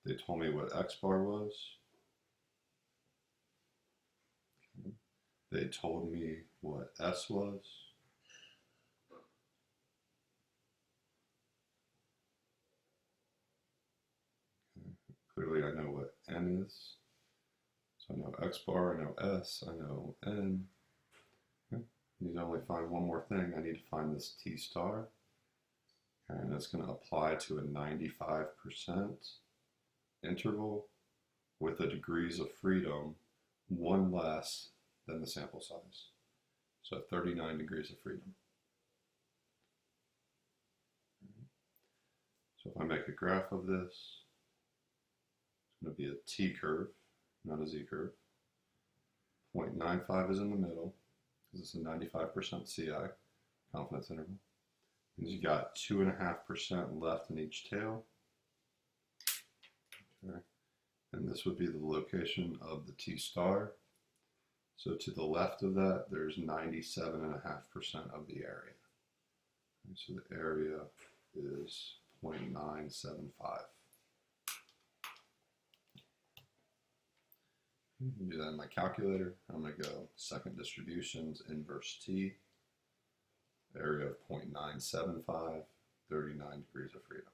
They told me what X bar was. Okay. They told me what S was. Okay. Clearly I know what N is. So I know X bar, I know S, I know N. Okay. I need to only find one more thing. I need to find this T star. And it's going to apply to a 95% interval with the degrees of freedom one less than the sample size. So 39 degrees of freedom. So if I make a graph of this, it's going to be a T curve, not a Z curve. 0.95 is in the middle, because it's a 95% CI, confidence interval. And you got 2.5% left in each tail. Okay. And this would be the location of the T star. So to the left of that, there's 97.5% of the area. And so the area is 0.975. Do that in my calculator. I'm going to go second distributions, inverse T. Area of 0.975, 39 degrees of freedom.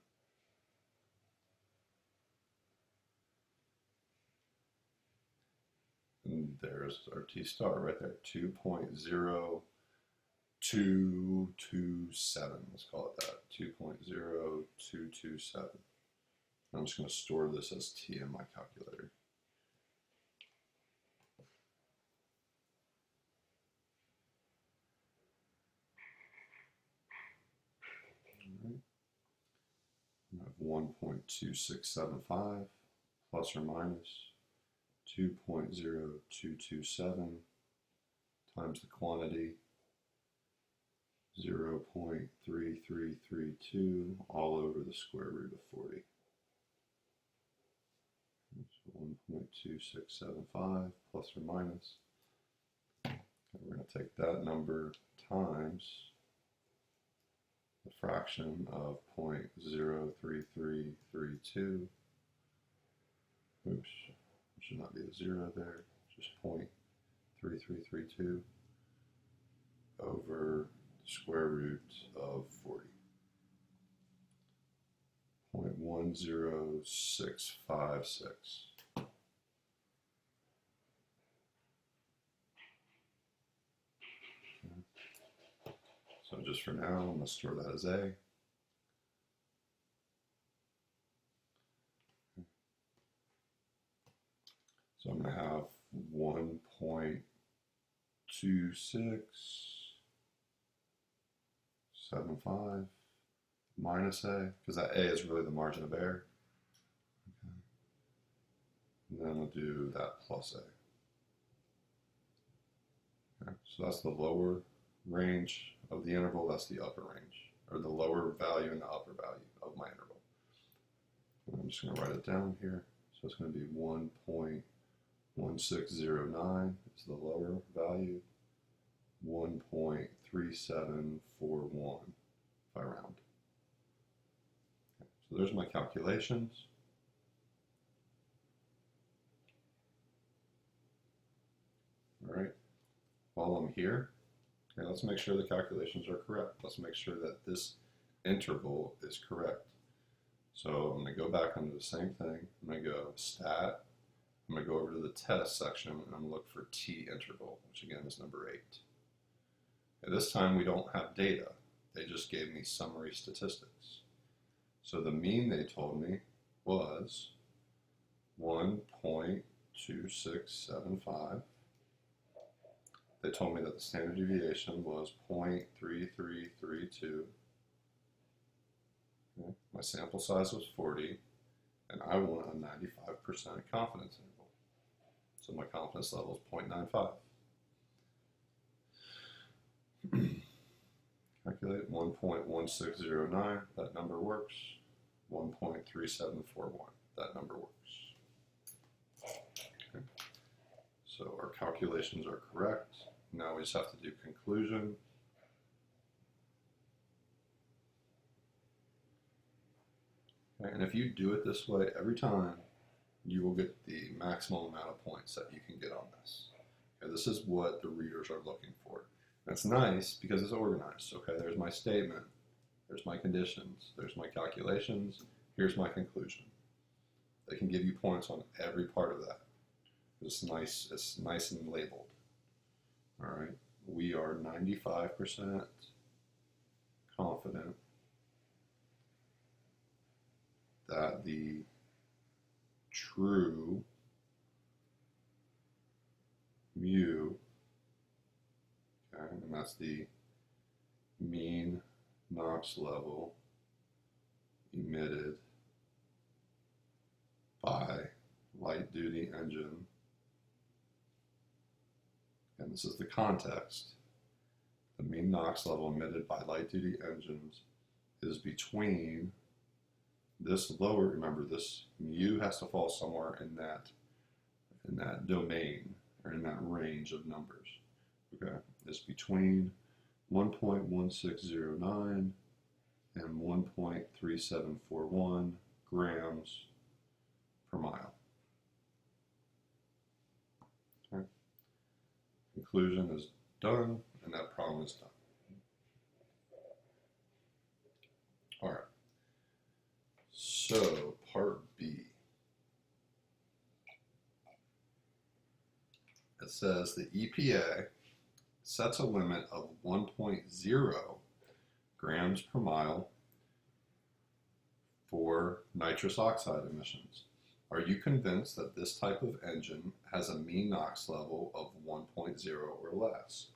And there's our T star right there, 2.0227. Let's call it that, 2.0227. I'm just going to store this as T in my calculator. I have 1.2675 plus or minus 2.0227 times the quantity 0.3332 all over the square root of 40. So 1.2675 plus or minus. And we're going to take that number times the fraction of 0.03332. Oops, should not be a 0 there, just 0.3332 over the square root of 40. 0.10656. So just for now, I'm going to store that as A. So I'm going to have 1.2675 minus A, because that A is really the margin of error. Okay. And then we'll do that plus A. Okay, so that's the lower range of the interval, that's the upper range, or the lower value and the upper value of my interval. And I'm just going to write it down here. So it's going to be 1.1609 is the lower value, 1.3741 if I round. So there's my calculations. All right, while I'm here, okay, let's make sure the calculations are correct. Let's make sure that this interval is correct. So I'm going to go back under the same thing. I'm going to go stat. I'm going to go over to the test section and I'm going to look for t interval, which again is number 8. And this time we don't have data. They just gave me summary statistics. So the mean they told me was 1.2675. They told me that the standard deviation was 0.3332. Okay. My sample size was 40, and I want a 95% confidence interval. So my confidence level is 0.95. Calculate 1.1609, that number works. 1.3741, that number works. Okay. So our calculations are correct. Now we just have to do conclusion. Okay. And if you do it this way every time, you will get the maximum amount of points that you can get on this. Okay. This is what the readers are looking for. That's nice because it's organized. Okay, there's my statement, there's my conditions, there's my calculations, here's my conclusion. They can give you points on every part of that. It's nice and labeled. All right, we are 95% confident that the true mu, and that's the mean NOx level emitted by light-duty engine, and this is the context. The mean NOx level emitted by light-duty engines is between this lower, remember this mu has to fall somewhere in that domain, or in that range of numbers. Okay, it's between 1.1609 and 1.3741 grams per mile. Okay. Conclusion is done, and that problem is done. All right. So, part B. It says the EPA sets a limit of 1.0 grams per mile for nitrous oxide emissions. Are you convinced that this type of engine has a mean NOx level of 1.0 or less?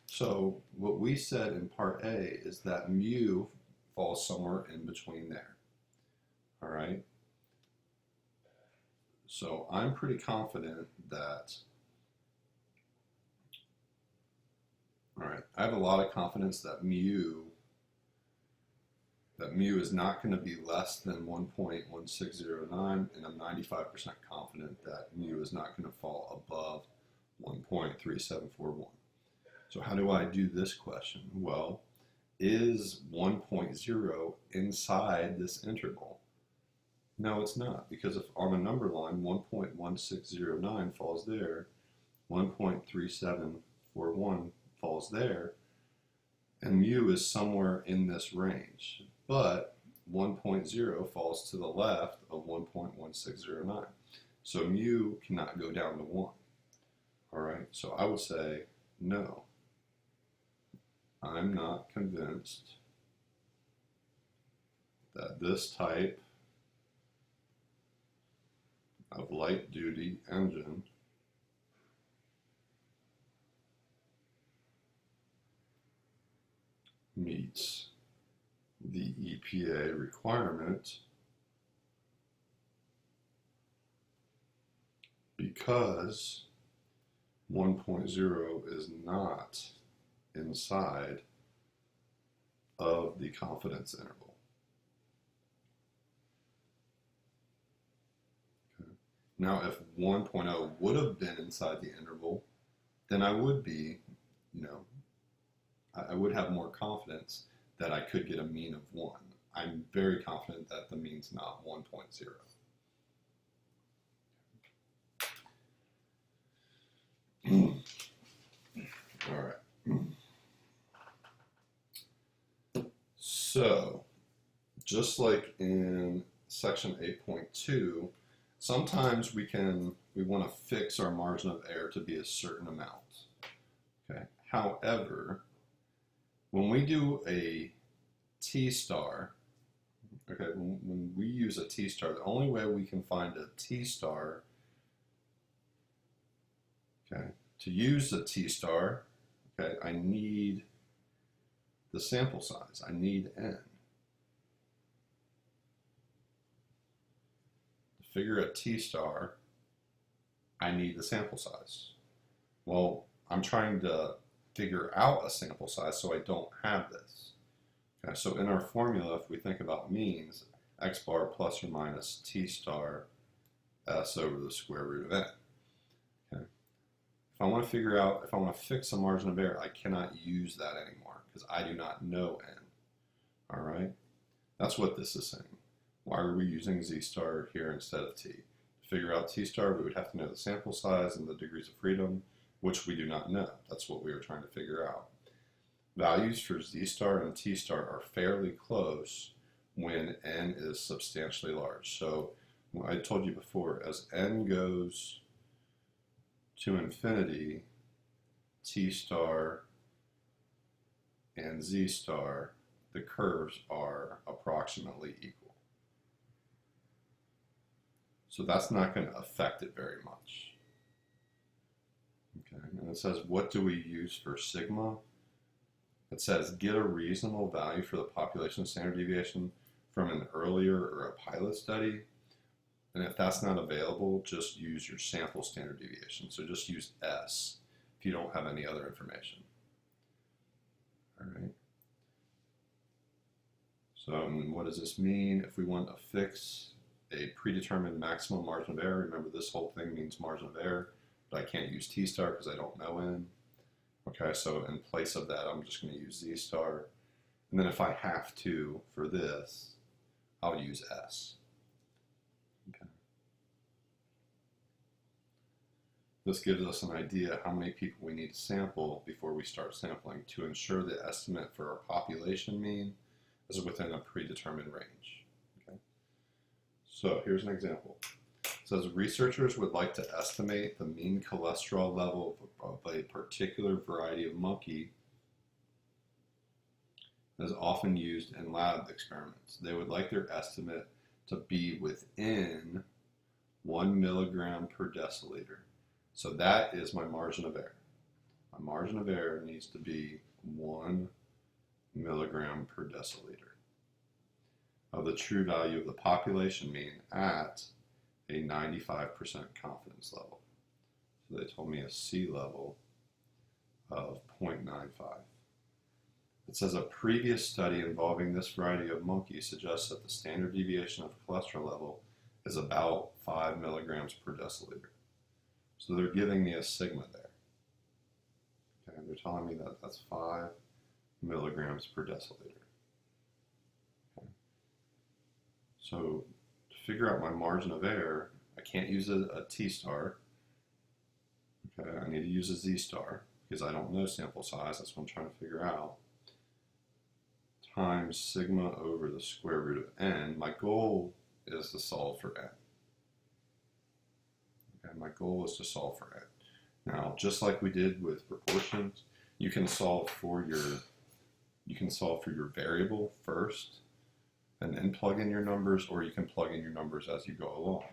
So what we said in part A is that mu falls somewhere in between there. All right. So I'm pretty confident that, all right, I have a lot of confidence that mu is not going to be less than 1.1609, and I'm 95% confident that mu is not going to fall above 1.3741. So how do I do this question? Well, is 1.0 inside this interval? No, it's not, because if on the number line 1.1609 falls there, 1.3741 falls there, and mu is somewhere in this range. But 1.0 falls to the left of 1.1609. So mu cannot go down to 1. All right, so I would say no. I'm not convinced that this type of light-duty engine meets the EPA requirement because 1.0 is not inside of the confidence interval. Okay. Now, if 1.0 would have been inside the interval, then I would be, I would have more confidence that I could get a mean of 1. I'm very confident that the mean's not 1.0. All right. So, just like in section 8.2, sometimes we want to fix our margin of error to be a certain amount. Okay. However, when we do a t-star, okay, when we use a t-star, the only way we can find a t-star, okay, to use a t-star, okay, I need the sample size. I need n. To figure a t-star, I need the sample size. Well, I'm trying to figure out a sample size, so I don't have this. Okay, so in our formula, if we think about means, x bar plus or minus t star s over the square root of n. Okay. If I want to figure out, if I want to fix a margin of error, I cannot use that anymore because I do not know n. All right, that's what this is saying. Why are we using z star here instead of t? To figure out t star, we would have to know the sample size and the degrees of freedom, which we do not know. That's what we are trying to figure out. Values for z star and t star are fairly close when n is substantially large. So I told you before, as n goes to infinity, t star and z star, the curves are approximately equal. So that's not going to affect it very much. Okay, and it says, what do we use for sigma? It says, get a reasonable value for the population standard deviation from an earlier or a pilot study. And if that's not available, just use your sample standard deviation. So just use S if you don't have any other information. All right. So what does this mean? If we want to fix a predetermined maximum margin of error, remember this whole thing means margin of error, but I can't use t star because I don't know n. Okay, so in place of that, I'm just going to use z star. And then if I have to, for this, I'll use s. Okay. This gives us an idea how many people we need to sample before we start sampling to ensure the estimate for our population mean is within a predetermined range. Okay. So here's an example. It says researchers would like to estimate the mean cholesterol level of a particular variety of monkey that is often used in lab experiments. They would like their estimate to be within 1 milligram per deciliter. So that is my margin of error. My margin of error needs to be 1 milligram per deciliter of the true value of the population mean at a 95% confidence level. So they told me a C level of 0.95. It says a previous study involving this variety of monkeys suggests that the standard deviation of cholesterol level is about 5 milligrams per deciliter. So they're giving me a sigma there. Okay, they're telling me that that's 5 milligrams per deciliter. Okay. So to figure out my margin of error, I can't use a t star. Okay, I need to use a z star because I don't know sample size. That's what I'm trying to figure out. Times sigma over the square root of n. My goal is to solve for n. Okay, my goal is to solve for n. Now, just like we did with proportions, you can solve for your variable first, and then plug in your numbers, or you can plug in your numbers as you go along.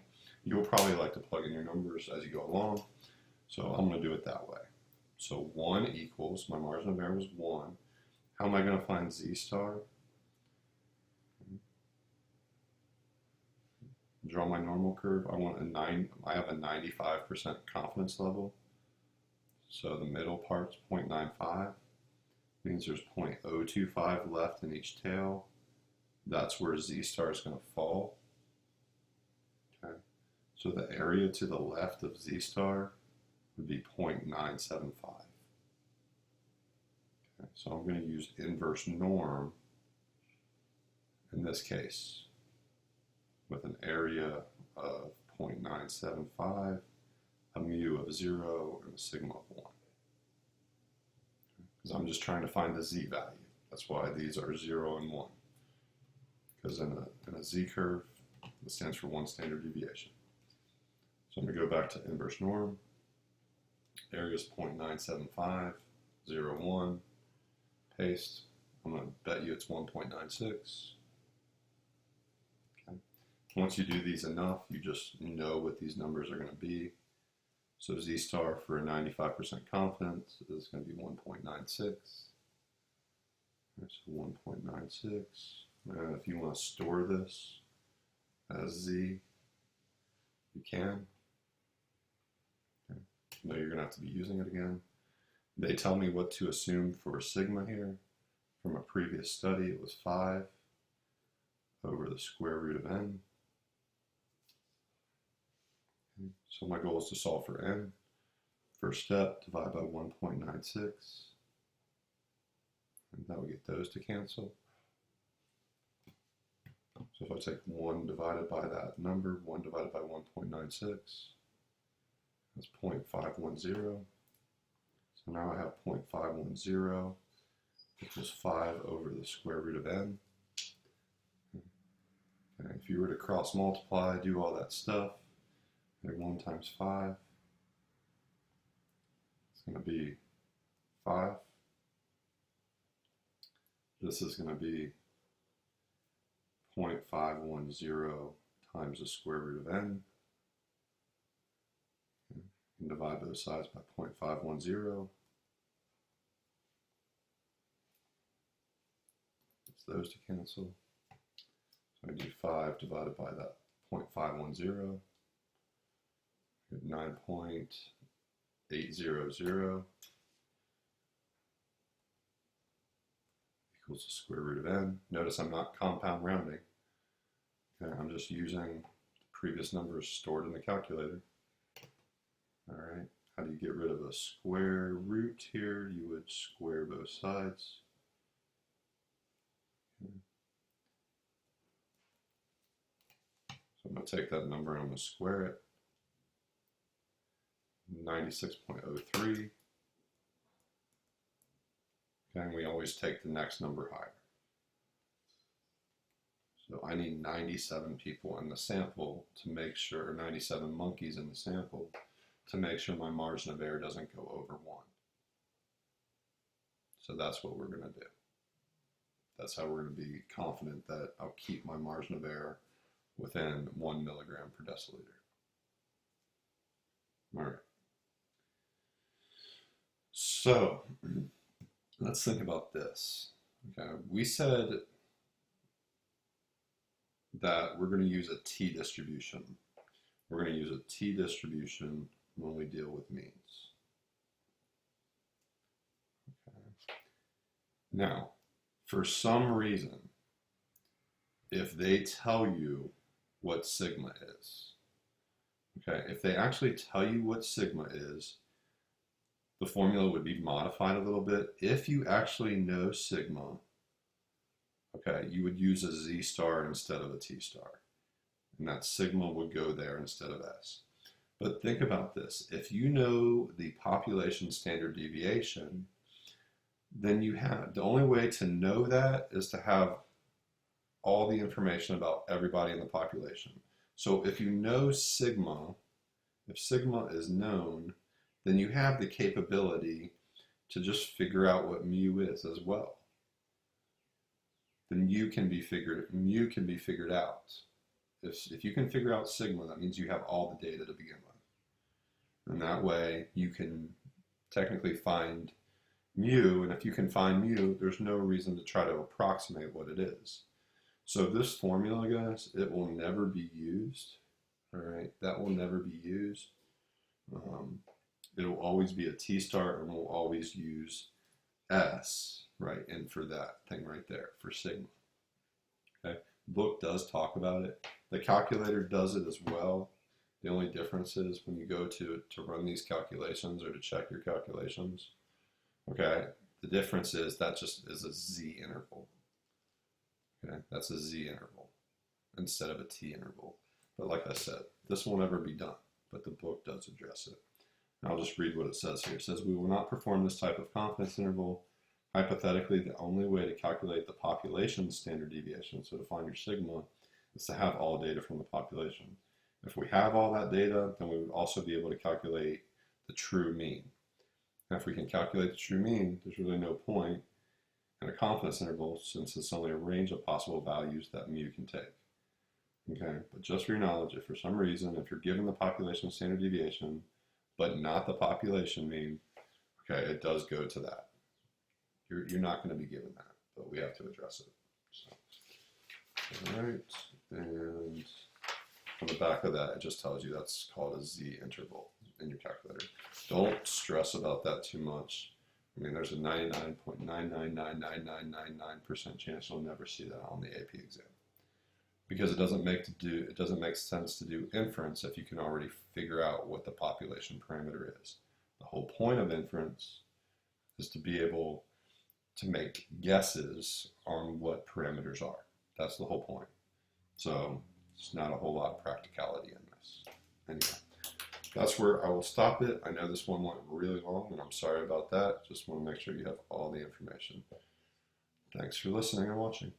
You'll probably like to plug in your numbers as you go along, so I'm going to do it that way. So 1 equals, my margin of error was 1. How am I going to find z star? Draw my normal curve. I have a 95% confidence level. So the middle part's 0.95, means there's 0.025 left in each tail. That's where Z star is going to fall. Okay. So the area to the left of Z star would be 0.975. Okay. So I'm going to use inverse norm in this case with an area of 0.975, a mu of 0, and a sigma of 1. Because I'm just trying to find the Z value. That's why these are 0 and 1. Because in a Z curve, it stands for 1 standard deviation. So I'm going to go back to inverse norm. Area is 0.975, 0, 1. Paste. I'm going to bet you it's 1.96. Okay. Once you do these enough, you just know what these numbers are going to be. So Z star for a 95% confidence is going to be 1.96. There's 1.96. And if you want to store this as Z, you can. Okay. No, you're going to have to be using it again. They tell me what to assume for sigma here. From a previous study, it was 5 over the square root of n. Okay. So my goal is to solve for n. First step, divide by 1.96. And that will get those to cancel. So if I take 1 divided by that number, 1 divided by 1.96, that's 0.510. So now I have 0.510 equals 5 over the square root of n. And if you were to cross multiply, do all that stuff, 1 times 5, it's going to be 5. This is going to be 0.510 times the square root of n. And divide both sides by 0.510. It's those to cancel. So I do 5 divided by that 0.510. Get 9.800 equals the square root of n. Notice I'm not compound rounding. Okay, I'm just using the previous numbers stored in the calculator. All right, how do you get rid of a square root here? You would square both sides. Okay. So I'm going to take that number and I'm going to square it. 96.03. And we always take the next number higher. So I need 97 people in the sample to make sure, 97 monkeys in the sample, to make sure my margin of error doesn't go over 1. So that's what we're going to do. That's how we're going to be confident that I'll keep my margin of error within 1 milligram per deciliter. All right. So let's think about this. Okay, we said that we're going to use a t distribution. We're going to use a t distribution when we deal with means. Okay. Now, for some reason, if they tell you what sigma is, okay, if they actually tell you what sigma is, the formula would be modified a little bit. If you actually know sigma, okay, you would use a z star instead of a t star. And that sigma would go there instead of s. But think about this. If you know the population standard deviation, then you have, the only way to know that is to have all the information about everybody in the population. So if you know sigma, if sigma is known, then you have the capability to just figure out what mu is as well. Then mu can be figured out. If you can figure out sigma, that means you have all the data to begin with. And that way you can technically find mu, and if you can find mu, there's no reason to try to approximate what it is. So this formula, guys, it will never be used. All right, that will never be used. It'll always be a t-star, and we'll always use S, right, and for that thing right there, for sigma. Okay, the book does talk about it. The calculator does it as well. The only difference is when you go to run these calculations or to check your calculations, okay, the difference is that just is a z interval. Okay, that's a z interval instead of a t interval. But like I said, this will never be done, but the book does address it. And I'll just read what it says here. It says, we will not perform this type of confidence interval. Hypothetically, the only way to calculate the population standard deviation, so to find your sigma, is to have all data from the population. If we have all that data, then we would also be able to calculate the true mean. And if we can calculate the true mean, there's really no point in a confidence interval, since it's only a range of possible values that mu can take. Okay, but just for your knowledge, if for some reason, if you're given the population standard deviation, but not the population mean, okay, it does go to that. You're not going to be given that, but we have to address it. So, all right, and on the back of that, it just tells you that's called a z interval in your calculator. Don't stress about that too much. I mean, there's a 99.9999999% chance you'll never see that on the AP exam, because it doesn't make sense to do inference if you can already figure out what the population parameter is. The whole point of inference is to be able to make guesses on what parameters are. That's the whole point. So it's not a whole lot of practicality in this. Anyway, that's where I will stop it. I know this one went really long, and I'm sorry about that. Just want to make sure you have all the information. Thanks for listening and watching.